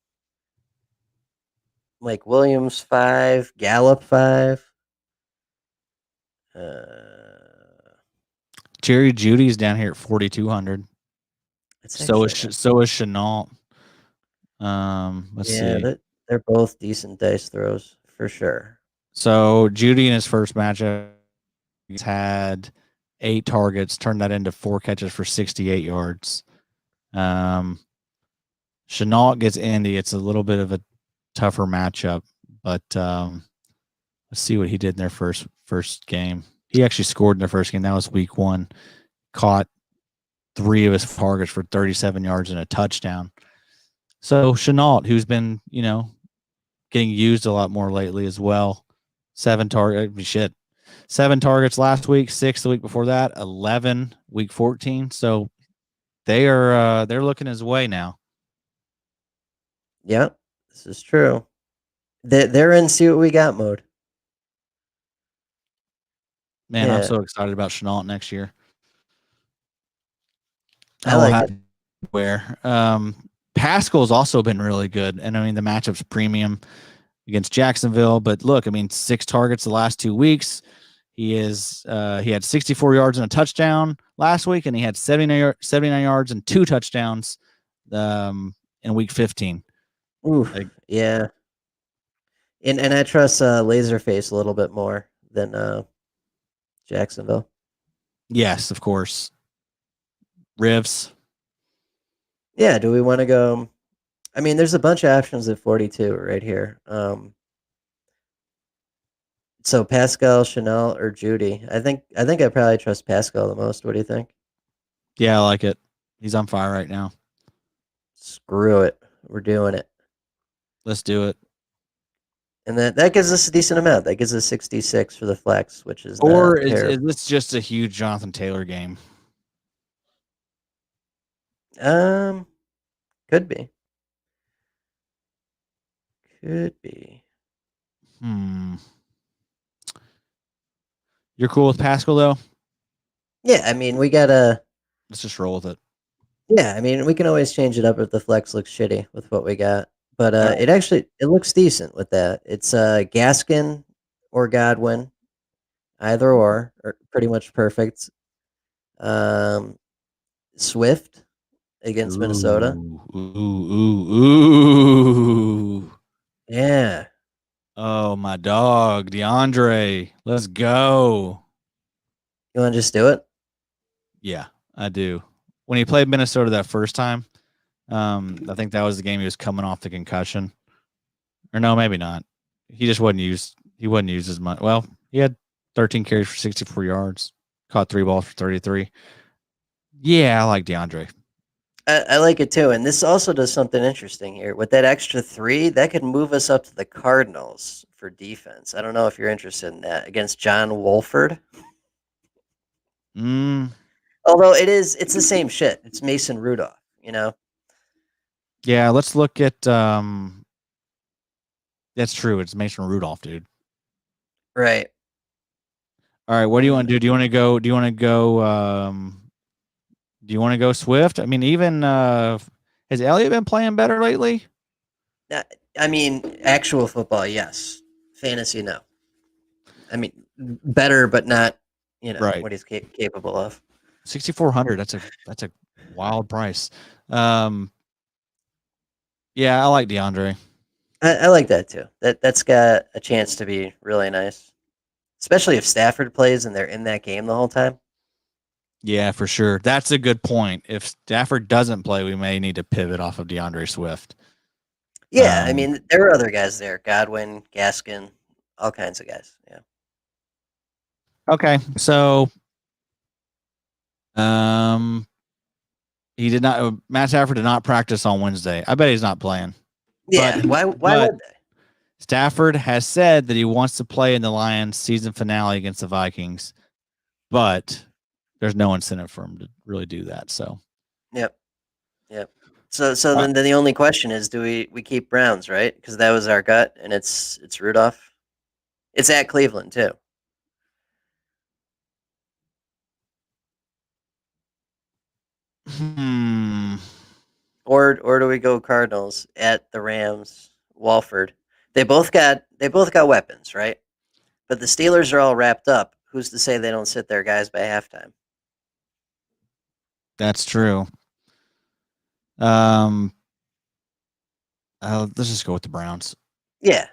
Mike Williams 5, Gallup 5. Jerry Judy's down here at 4,200. So is Chenault. Let's see. They're both decent dice throws for sure. So Judy in his first matchup, he's had 8 targets, turned that into 4 catches for 68 yards. Chenault gets Indy. It's a little bit of a tougher matchup, but let's see what he did in their first game. He actually scored in their first game. That was week 1. Caught 3 of his targets for 37 yards and a touchdown. So Chenault, who's been, getting used a lot more lately as well. 7 targets last week, 6 the week before that, 11 week 14. So they're looking his way now. Yeah, this is true. They're in see what we got mode. Man, yeah. I'm so excited about Chenault next year. I like it. Where Pascal's also been really good, and I mean the matchup's premium against Jacksonville. But look, I mean 6 targets the last 2 weeks. He had 64 yards and a touchdown last week, and he had 79 yards and 2 touchdowns in week 15. Oof, yeah. And I trust Laserface a little bit more than Jacksonville. Yes, of course. Rivs. Yeah, do we want to go? I mean, there's a bunch of options at 42 right here. So Pascal, Chanel, or Judy. I think I probably trust Pascal the most. What do you think? Yeah, I like it. He's on fire right now. Screw it. We're doing it. Let's do it. And that gives us a decent amount. That gives us 66 for the flex, which is or is this just a huge Jonathan Taylor game? Could be. Could be. You're cool with Pascal though? Yeah, I mean we gotta. Let's just roll with it. Yeah, I mean we can always change it up if the flex looks shitty with what we got. But it looks decent with that. It's Gaskin or Godwin, either or pretty much perfect. Swift against Minnesota. Ooh. Yeah. Oh, my dog, DeAndre. Let's go. You want to just do it? Yeah, I do. When he played Minnesota that first time, I think that was the game he was coming off the concussion. Or no, maybe not. He just wasn't used. He wasn't used as much. Well, he had 13 carries for 64 yards. Caught 3 balls for 33. Yeah, I like DeAndre. I like it too. And this also does something interesting here. With that extra 3, that could move us up to the Cardinals for defense. I don't know if you're interested in that against John Wolford. Although it's the same shit. It's Mason Rudolph, you know? Yeah, let's look at that's true. It's Mason Rudolph, dude. Right. All right, what do you want to do? Do you want to go do you want to go Swift? I mean, even has Elliott been playing better lately? I mean, actual football, yes. Fantasy, no. I mean, better, but not, Right. what he's capable of. 6,400. That's a wild price. Yeah, I like DeAndre. I like that too. That's got a chance to be really nice, especially if Stafford plays and they're in that game the whole time. Yeah, for sure. That's a good point. If Stafford doesn't play, we may need to pivot off of DeAndre Swift. Yeah, I mean, there are other guys there: Godwin, Gaskin, all kinds of guys. Yeah. Okay, so he did not. Matt Stafford did not practice on Wednesday. I bet he's not playing. Yeah. Why would they? Stafford has said that he wants to play in the Lions season finale against the Vikings, but there's no incentive for him to really do that. So. Yep. So then the only question is, do we keep Browns, right? Because that was our gut, and it's Rudolph. It's at Cleveland too. Or do we go Cardinals at the Rams, Walford? They both got weapons, right? But the Steelers are all wrapped up. Who's to say they don't sit their guys by halftime? That's true. Let's just go with the Browns. Yeah.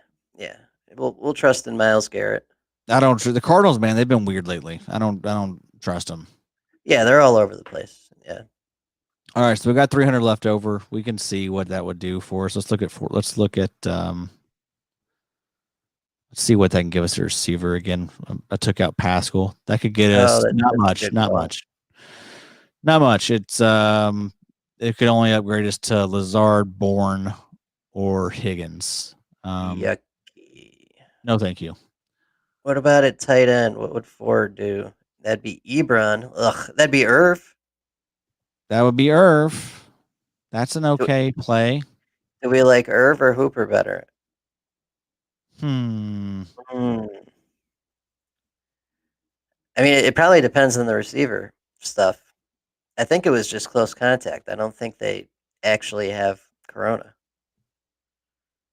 We'll trust in Myles Garrett. I don't. The Cardinals, man, they've been weird lately. I don't trust them. Yeah, they're all over the place. Yeah. All right, so we got 300 left over. We can see what that would do for us. Let's look at let's see what that can give us a receiver again. I took out Pascal. That could get us not much. It's it could only upgrade us to Lazard, Bourne, or Higgins. Yucky. No, thank you. What about at tight end? What would Ford do? That'd be Ebron. Ugh, that'd be Irv. That would be Irv. That's an okay play. Do we like Irv or Hooper better? I mean, it probably depends on the receiver stuff. I think it was just close contact. I don't think they actually have corona.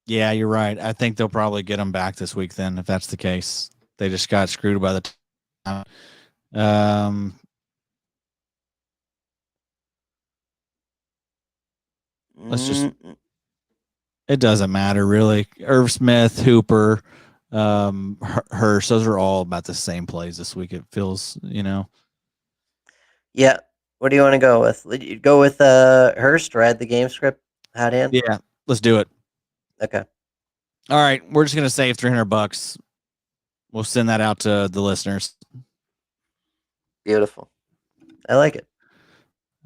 Yeah, you're right. I think they'll probably get him back this week then, if that's the case. They just got screwed by the time. Let's just. It doesn't matter really. Irv Smith, Hooper, Hurst. Those are all about the same plays this week. It feels, Yeah. What do you want to go with? You go with Hurst. Read the game script. Hot hand. Yeah, let's do it. Okay. All right, we're just gonna save $300. We'll send that out to the listeners. Beautiful. I like it.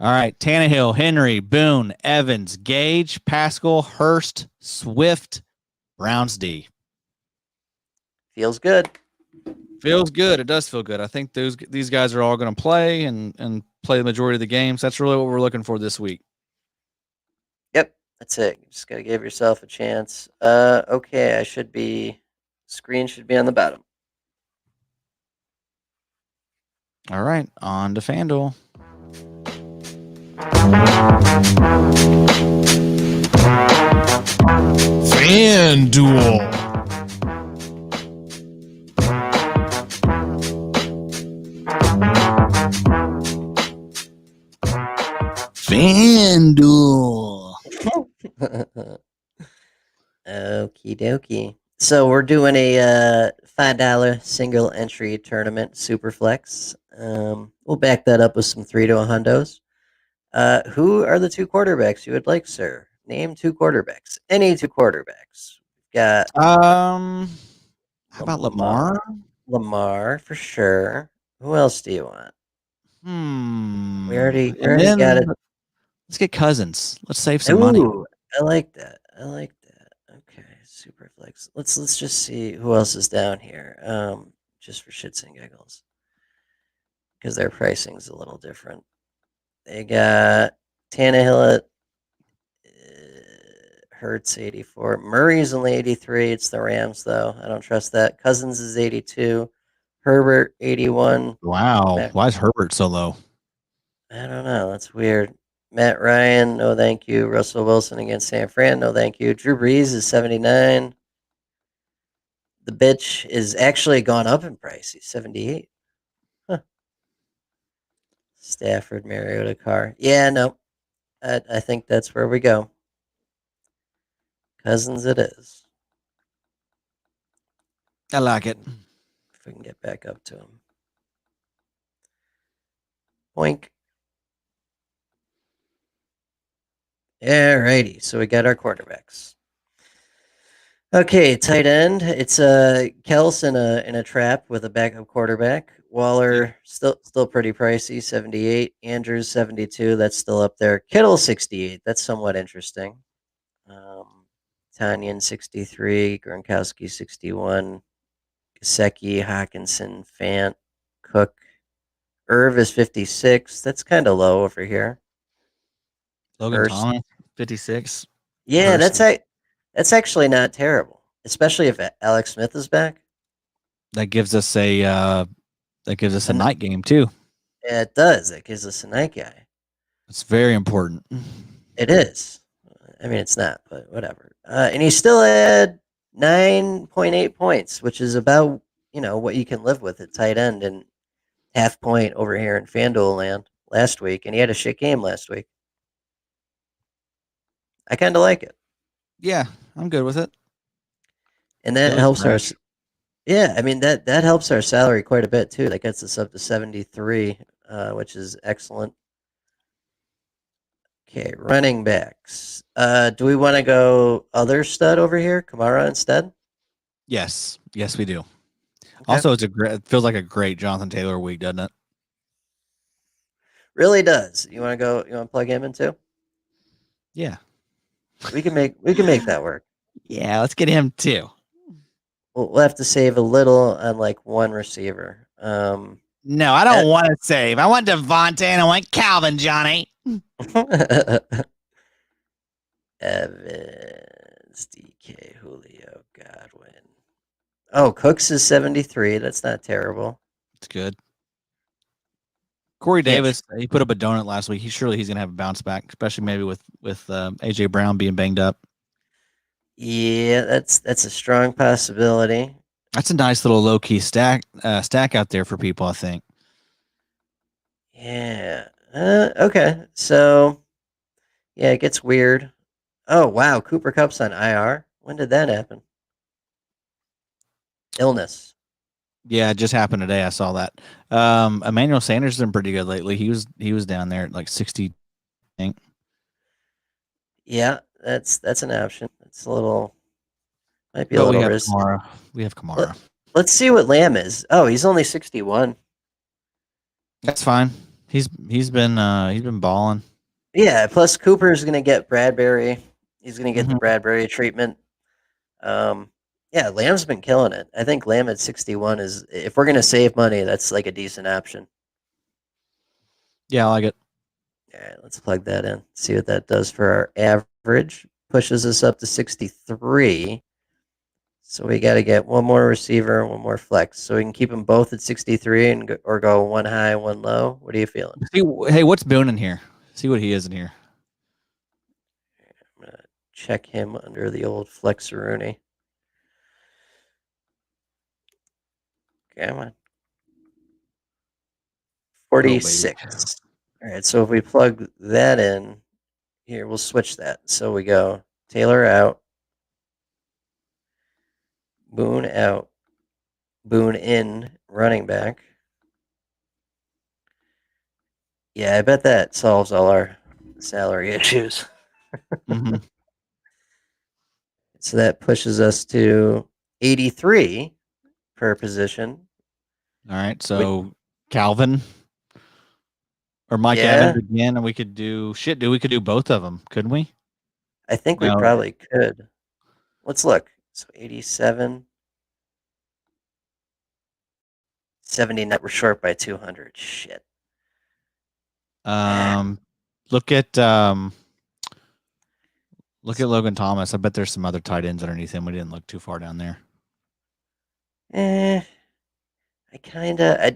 All right, Tannehill, Henry, Boone, Evans, Gage, Pascal, Hurst, Swift, Browns D. Feels good. Feels good. It does feel good. I think these guys are all going to play and play the majority of the games. That's really what we're looking for this week. Yep, that's it. You just got to give yourself a chance. Okay, screen should be on the bottom. All right, on to FanDuel. FanDuel. FanDuel. Okie dokie. So we're doing a $5 single entry tournament, Superflex. We'll back that up with some 3 to 100s. Who are the 2 quarterbacks you would like, sir? Name 2 quarterbacks. Any 2 quarterbacks. Got how about Lamar? Lamar for sure. Who else do you want? We already got it. Let's get Cousins. Let's save some money. I like that. Okay, Super flex. Let's just see who else is down here. Just for shits and giggles, because their pricing's a little different. They got Tannehill at Hurts 84. Murray's only 83. It's the Rams though. I don't trust that. Cousins is 82. Herbert 81. Wow. Matt, Why is Herbert so low? I don't know. That's weird. Matt Ryan, no thank you. Russell Wilson against San Fran, no thank you. Drew Brees is 79. The bitch is actually gone up in price. He's 78. Huh. Stafford, Mariota, Carr. Yeah, no. I think that's where we go. Cousins it is. I like it. If we can get back up to him. Boink. Alrighty, so we got our quarterbacks. Okay, tight end. It's Kels in a trap with a backup quarterback. Waller still pretty pricey, 78. Andrews 72. That's still up there. Kittle 68. That's somewhat interesting. Tanyan 63. Gronkowski 61. Gesicki, Hawkinson, Fant, Cook. Irv is 56. That's kind of low over here. Logan Hurst. Thomas, 56. Yeah, Hurst. that's actually not terrible, especially if Alex Smith is back. That gives us a And night game too. yeah, it does. It gives us a night guy. It's very important. It is. I mean, it's not, but whatever. And he still had 9.8 points, which is about what you can live with at tight end, and half point over here in FanDuel land last week, and he had a shit game last week. I kind of like it, Yeah, I'm good with it. and that It was helps our. fresh. Yeah, I mean that helps our salary quite a bit too. That gets us up to 73, which is excellent. Okay, running backs. Do we want to go other stud over here, Kamara instead? Yes, we do. Okay. Also, it feels like a great Jonathan Taylor week, doesn't it? Really does. You want to go? You want to plug him in too? Yeah. We can make that work. Yeah, let's get him too. We'll have to save a little on like one receiver. No, I don't want to save. I want Devontae and I want Calvin, Johnny. Evans, DK, Julio, Godwin. Oh, Cooks is 73. That's not terrible. It's good. Corey Can't Davis, he put up a donut last week. He's gonna have a bounce back, especially maybe with AJ Brown being banged up. Yeah, that's a strong possibility. That's a nice little low key stack out there for people, I think. Yeah. Okay. So, yeah, it gets weird. Oh wow, Cooper Cup's on IR. When did that happen? Illness. Yeah, it just happened today. I saw that. Emmanuel Sanders has been pretty good lately. He was down there at like 60, I think. Yeah, that's an option. It's a little might be a But little risky. We have Kamara. Let's see what Lamb is. Oh, he's only 61. That's fine. He's been balling. Yeah, plus Cooper's gonna get Bradbury. He's gonna get the Mhm. Bradbury treatment. Yeah, Lamb's been killing it. I think Lamb at 61 is, if we're gonna save money, that's like a decent option. Yeah, I like it. All right, let's plug that in. See what that does for our average. Pushes us up to 63. So we got to get one more receiver, one more flex, so we can keep them both at 63 or go one high, one low. What are you feeling? Hey, what's Boone in here? See what he is in here. I'm gonna check him under the old Flexaroonie. Come on. 46. All right, so if we plug that in, here, we'll switch that. So we go Taylor out, Boone out, Boone in, running back. Yeah, I bet that solves all our salary issues. Mm-hmm. So that pushes us to 83 per position. All right, so Calvin or Mike Yeah, Evans again, and we could do We could do both of them, couldn't we? I think we Well, probably could. Let's look. So 87. 79. We're short by 200. Shit. Look at Logan Thomas. I bet there's some other tight ends underneath him. We didn't look too far down there.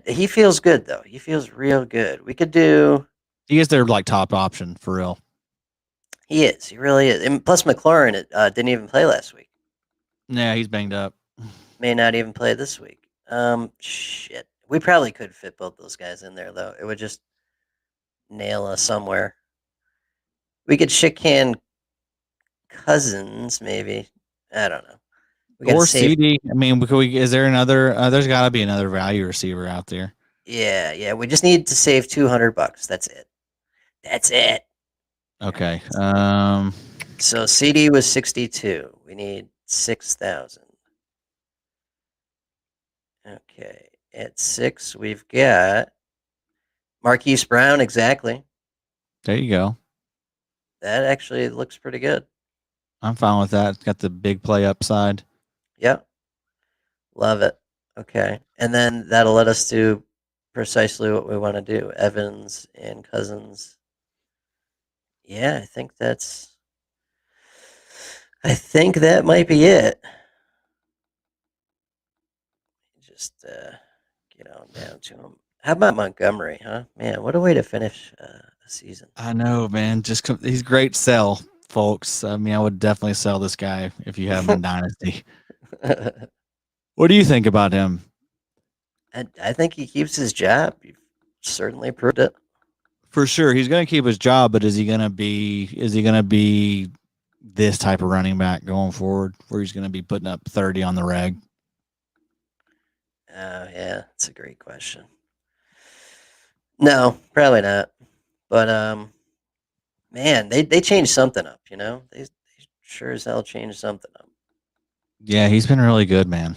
He feels good though. He feels real good. We could do. He is their like top option for real. He is. He really is. And plus, McLaurin didn't even play last week. Yeah, he's banged up. May not even play this week. Shit. We probably could fit both those guys in there though. It would just nail us somewhere. We could shit can Cousins maybe. I don't know. We gotta Or save. CD. I mean, is there another? There's got to be another value receiver out there. Yeah. We just need to save $200. That's it. That's it. Okay. So CD was 62. We need 6,000. Okay. At 6, we've got Marquise Brown. Exactly. There you go. That actually looks pretty good. I'm fine with that. It's got the big play upside. Yep. Love it. Okay. And then that'll let us do precisely what we want to do. Evans and Cousins. Yeah, I think that might be it. Just get on down to him. How about Montgomery, huh? Man, what a way to finish a season. I know, man. He's great sell, folks. I mean, I would definitely sell this guy if you have him in Dynasty. What do you think about him? I think he keeps his job. You've certainly proved it. For sure, he's going to keep his job, but is he going to be this type of running back going forward, where he's going to be putting up 30 on the reg? Oh yeah, that's a great question. No, probably not. But man, they changed something up. They sure as hell changed something up. Yeah, he's been really good, man.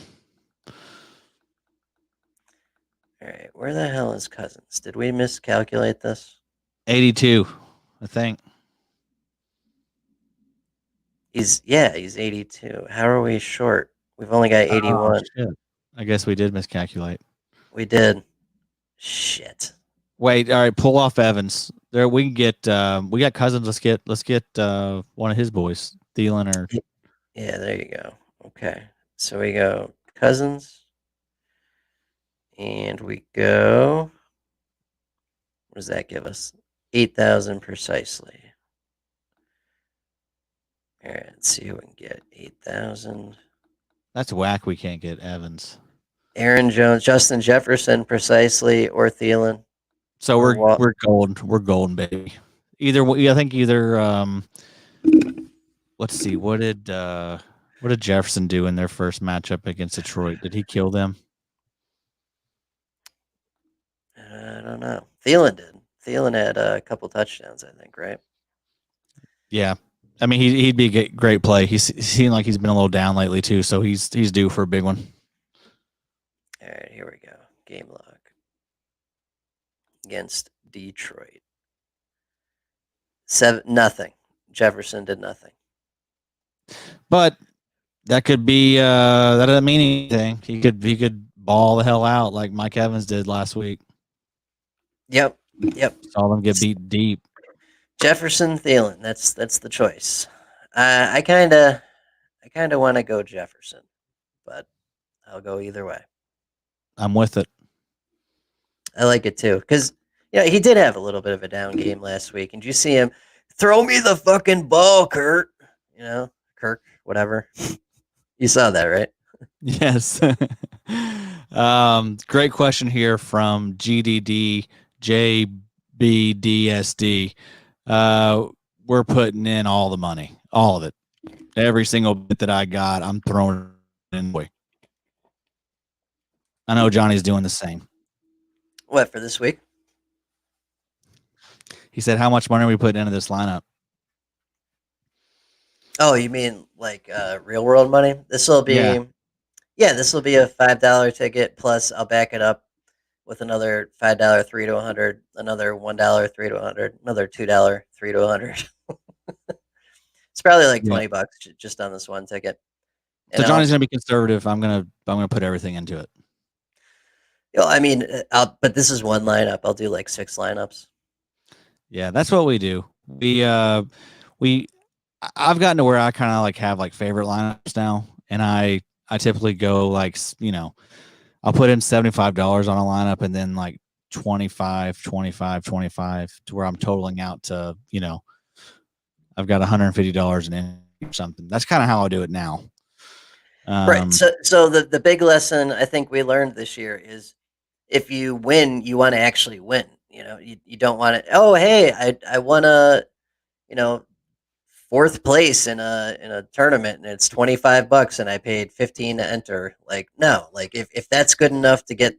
All right, where the hell is Cousins? Did we miscalculate this? 82, I think. He's 82. How are we short? We've only got 81. Shit. I guess we did miscalculate. We did. Shit. Wait, all right, pull off Evans. There we can get we got Cousins. Let's get one of his boys, Thielen or Yeah, there you go. Okay. So we go Cousins. And we go. What does that give us? 8,000 precisely. All right, let's see who we can get. 8,000. That's whack. We can't get Evans. Aaron Jones, Justin Jefferson precisely, or Thielen. So we're golden. We're golden, baby. I think either let's see, what did Jefferson do in their first matchup against Detroit? Did he kill them? I don't know. Thielen did. Thielen had a couple touchdowns, I think, right? Yeah. I mean, he'd be a great play. He seemed like he's been a little down lately too, so he's due for a big one. All right, here we go. Game log against Detroit. 7-0. Jefferson did nothing. But that could be that doesn't mean anything. He could ball the hell out like Mike Evans did last week. Yep. Saw them get beat deep. Jefferson, Thielen. That's the choice. I kind of want to go Jefferson, but I'll go either way. I'm with it. I like it too because he did have a little bit of a down game last week, and did you see him throw me the fucking ball, Kurt? Kirk, whatever. You saw that, right? Yes. Great question here from GDD JBDSD. We're putting in all the money, all of it. Every single bit that I got, I'm throwing in. I know Johnny's doing the same. What, for this week? He said, how much money are we putting into this lineup? Oh, you mean like real world money? This will be this will be a $5 ticket plus I'll back it up with another $5 3 to 100, another $1 3 to 100, another $2 3 to 100. It's probably like $20 just on this one ticket. You So know? Johnny's gonna be conservative. I'm gonna put everything into it. I mean, but this is one lineup. I'll do like 6 lineups. Yeah, that's what we do. We I've gotten to where I kind of like have like favorite lineups now, and I typically go like I'll put in $75 on a lineup and then like 25, 25, 25 to where I'm totaling out to I've got $150 in or something. That's kind of how I do it now. Right. So the big lesson I think we learned this year is if you win, you want to actually win. You don't want to. Oh, hey, I won a you know 4th place in a tournament and it's $25 and I paid 15 to enter. Like no, like if that's good enough to get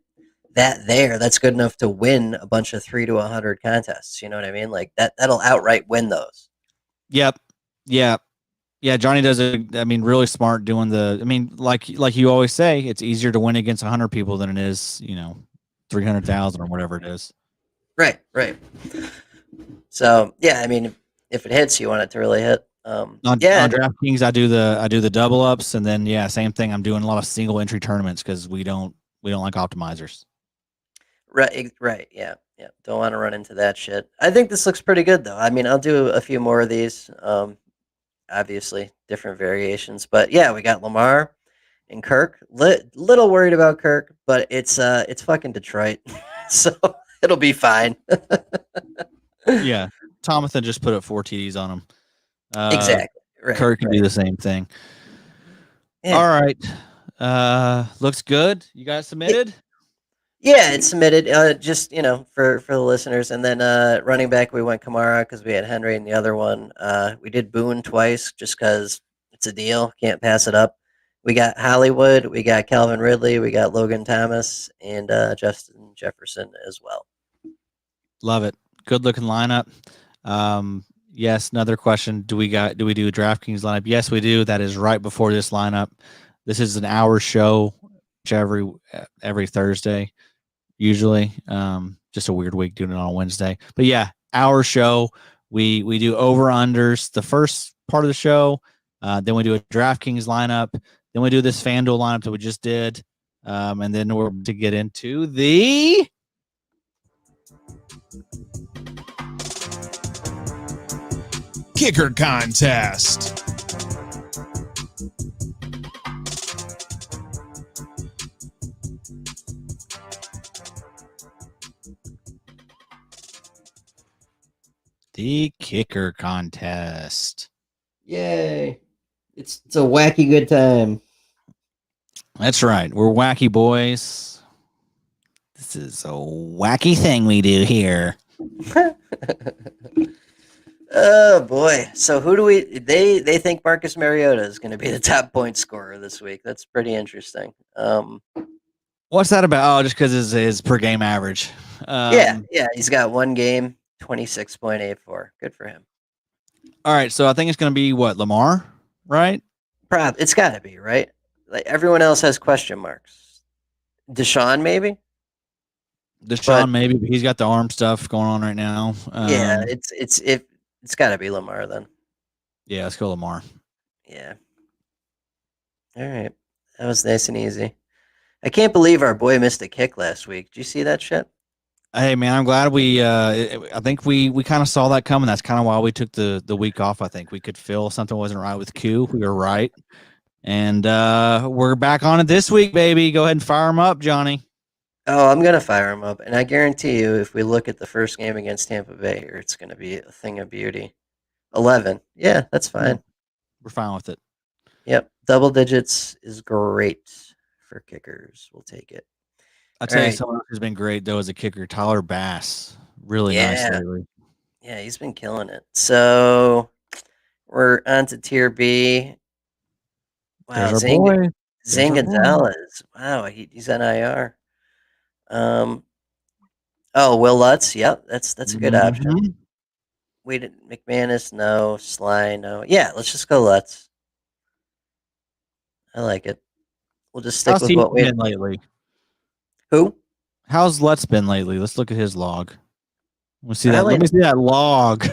that there, that's good enough to win a bunch of 3 to 100 contests. You know what I mean? Like that'll outright win those. Yep. Yeah. Yeah, Johnny does it. I mean, really smart doing the. I mean, like you always say, it's easier to win against 100 people than it is, 300,000 or whatever it is. Right. Right. So yeah, I mean, if it hits, you want it to really hit. On Yeah. DraftKings, I do the double ups, and then same thing. I'm doing a lot of single entry tournaments because we don't like optimizers. Right. Right. Yeah. Yeah. Don't want to run into that shit. I think this looks pretty good though. I mean, I'll do a few more of these. Obviously, different variations, but yeah, we got Lamar and Kirk. Little worried about Kirk, but it's fucking Detroit, so it'll be fine. Yeah, Thomathan just put up 4 TDs on him. Exactly. Right. Kirk can Right. do the same thing. Yeah. All right. Looks good. You guys submitted? Yeah, it's submitted. Just for the listeners, and then running back we went Kamara because we had Henry in the other one. We did Boone twice just because it's a deal. Can't pass it up. We got Hollywood. We got Calvin Ridley. We got Logan Thomas and Justin Jefferson as well. Love it. Good looking lineup. Yes, another question. Do we do a DraftKings lineup? Yes, we do. That is right before this lineup. This is an hour show every Thursday, usually. Just a weird week doing it on a Wednesday. But yeah, hour show. We do over unders the first part of the show. Then we do a DraftKings lineup. Then we do this FanDuel lineup that we just did. And then we're to get into the Kicker Contest. The kicker contest. Yay! It's a wacky good time. That's right. We're wacky boys. This is a wacky thing we do here. Oh boy! So who do we? They think Marcus Mariota is going to be the top point scorer this week. That's pretty interesting. What's that about? Oh, just because his per game average. Yeah, he's got one game, 26.84. Good for him. All right, so I think it's going to be what, Lamar, right? It's got to be right. Like everyone else has question marks. Deshaun maybe. Deshaun maybe, but he's got the arm stuff going on right now. Yeah, it's got to be Lamar then. Yeah, let's go Lamar. Yeah. All right, that was nice and easy. I can't believe our boy missed a kick last week. Did you see that shit? Hey man, I'm glad I think we kind of saw that coming. That's kind of why we took the week off. I think we could feel something wasn't right with Q. We were right. And we're back on it this week, baby. Go ahead and fire him up, Johnny. Oh, I'm gonna fire him up, and I guarantee you, if we look at the first game against Tampa Bay here, it's gonna be a thing of beauty. 11, yeah, that's fine. We're fine with it. Yep, double digits is great for kickers. We'll take it. I'll tell you, right. someone who's been great though as a kicker, Tyler Bass. Really nice lately. Yeah, he's been killing it. So we're on to tier B. Wow, Zane Gonzalez. Wow, he's on IR. Will Lutz. Yep, that's a good option. We didn't McManus, no. Sly, no. Yeah, let's just go Lutz. I like it. We'll just stick with what we been lately. Who? How's Lutz been lately? Let's look at his log. Let me see that log.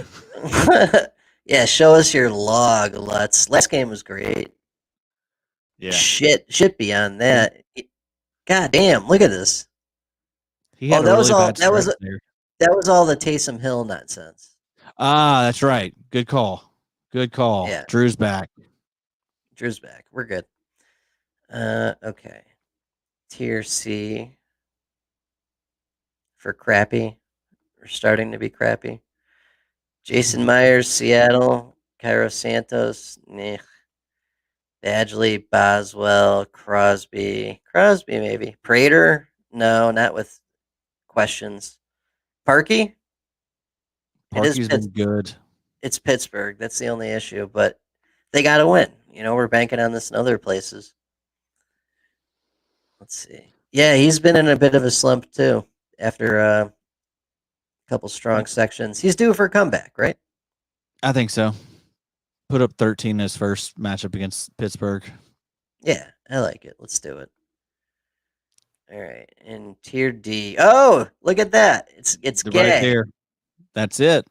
Yeah, show us your log, Lutz. Last game was great. Yeah. Shit beyond that. God damn, look at this. He had a that was really all bad stretch there. that was all the Taysom Hill nonsense. Ah, that's right. Good call. Good call. Yeah. Drew's back. Drew's back. We're good. Okay. Tier C for crappy. We're starting to be crappy. Jason Myers, Seattle. Cairo Santos. Nah. Badgley, Boswell, Crosby. Crosby, maybe. Prater? No, not with questions. Parkey? It is Parky's been good. It's Pittsburgh. That's the only issue, but they got to win. We're banking on this in other places. Let's see. Yeah, he's been in a bit of a slump too after a couple strong sections. He's due for a comeback, right? I think so. Put up 13 in his first matchup against Pittsburgh. Yeah, I like it. Let's do it. All right, in tier D. Oh, look at that! It's gay. Right there. That's it.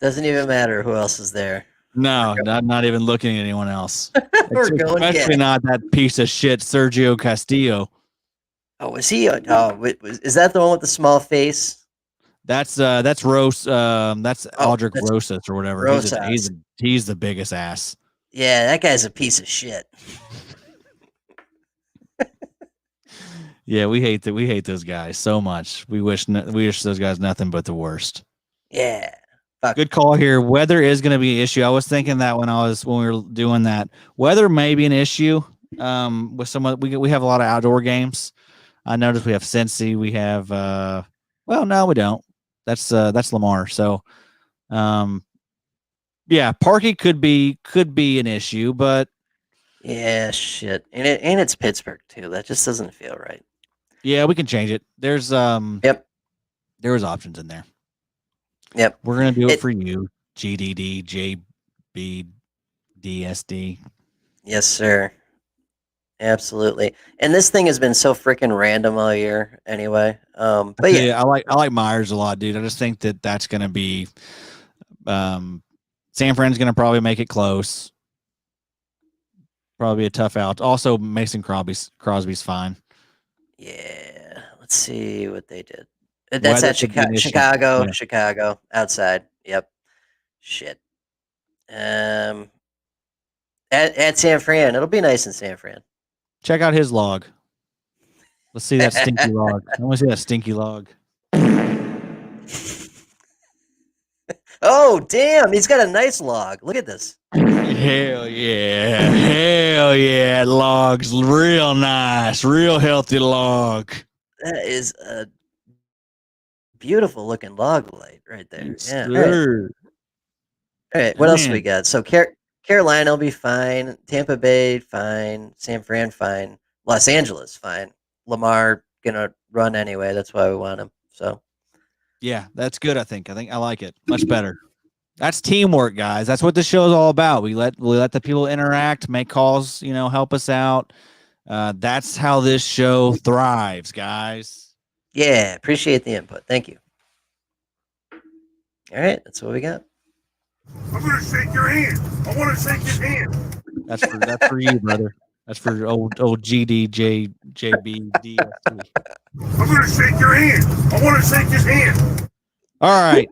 Doesn't even matter who else is there. No, not even looking at anyone else. We're going Especially gay. not that piece of shit Sergio Castillo. Oh, was he? Oh, is that the one with the small face? That's Rose. That's Aldrich that's Rosas or whatever. Rosas. He's the biggest ass. Yeah, that guy's a piece of shit. Yeah, we hate that. We hate those guys so much. We wish those guys nothing but the worst. Yeah. Fuck. Good call here. Weather is going to be an issue. I was thinking that when we were doing that. Weather may be an issue. With some we have a lot of outdoor games. I noticed we have Cincy. We have well, no, we don't. That's Lamar. So, yeah, Parky could be an issue, but Yeah, shit. And it's Pittsburgh too. That just doesn't feel right. yeah, we can change it. There's Yep. there was options in there. Yep. We're gonna do it for you. GDD, JB, DSD. Yes, sir. Absolutely. And this thing has been so freaking random all year anyway. But yeah, I like Myers a lot, dude. I just think that's gonna be San Fran's gonna probably make it close. Probably a tough out. Also, Mason Crosby's fine. yeah. Let's see what they did. That's Weather at could be an issue. Chicago. Yeah. Chicago outside. Yep. Shit. At San Fran, it'll be nice in San Fran. Check out his log. Let's see that stinky log. I want to see that stinky log. Oh, damn. He's got a nice log. Look at this. Hell yeah. Hell yeah. Log's real nice. Real healthy log. That is a beautiful looking log light right there. Yeah. Sure. All right. What else Man. we got? So Carolina will be fine. Tampa Bay, fine. San Fran, fine. Los Angeles, fine. Lamar gonna run anyway. That's why we want him. So Yeah, that's good. I think I like it much better. That's teamwork, guys. That's what the show is all about. We let the people interact, make calls, help us out. That's how this show thrives, guys. yeah, appreciate the input. Thank you. All right, that's what we got. I'm gonna shake your hand. I want to shake his hand. That's for you, brother. That's for old GDJBD. I'm gonna shake your hand. I want to shake his hand. All right.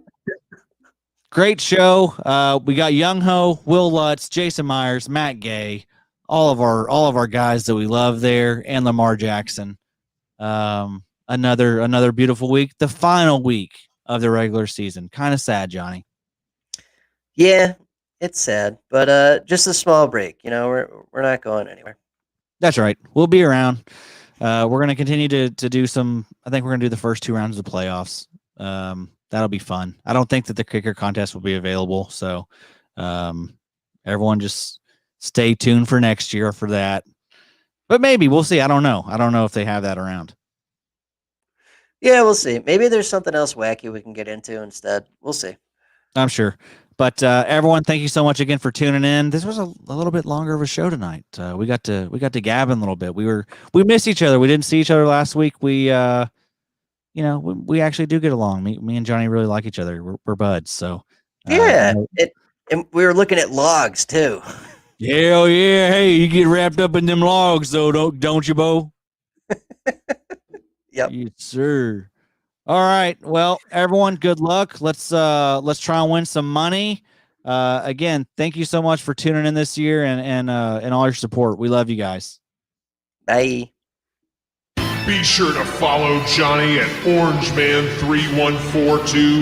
Great show. We got Young Ho, Will Lutz, Jason Myers, Matt Gay, all of our guys that we love there, and Lamar Jackson. Another beautiful week. The final week of the regular season. Kind of sad, Johnny. Yeah, it's sad, but just a small break. We're not going anywhere. That's right. We'll be around. We're going to continue to do some. I think we're going to do the first 2 rounds of the playoffs. That'll be fun. I don't think that the kicker contest will be available, so everyone just stay tuned for next year for that. But maybe we'll see. I don't know. I don't know if they have that around. Yeah, we'll see. Maybe there's something else wacky we can get into instead. We'll see. I'm sure. But everyone, thank you so much again for tuning in. This was a little bit longer of a show tonight. We got to gabbing a little bit. We missed each other. We didn't see each other last week. We actually do get along. Me and Johnny really like each other. We're buds. So yeah, and we were looking at logs too. Hell yeah. Hey, you get wrapped up in them logs, though, don't you, Bo? Yep. Yes, sir. All right. Well, everyone, good luck. Let's try and win some money. Again, thank you so much for tuning in this year and all your support. We love you guys. Bye. Be sure to follow Johnny at OrangeMan3142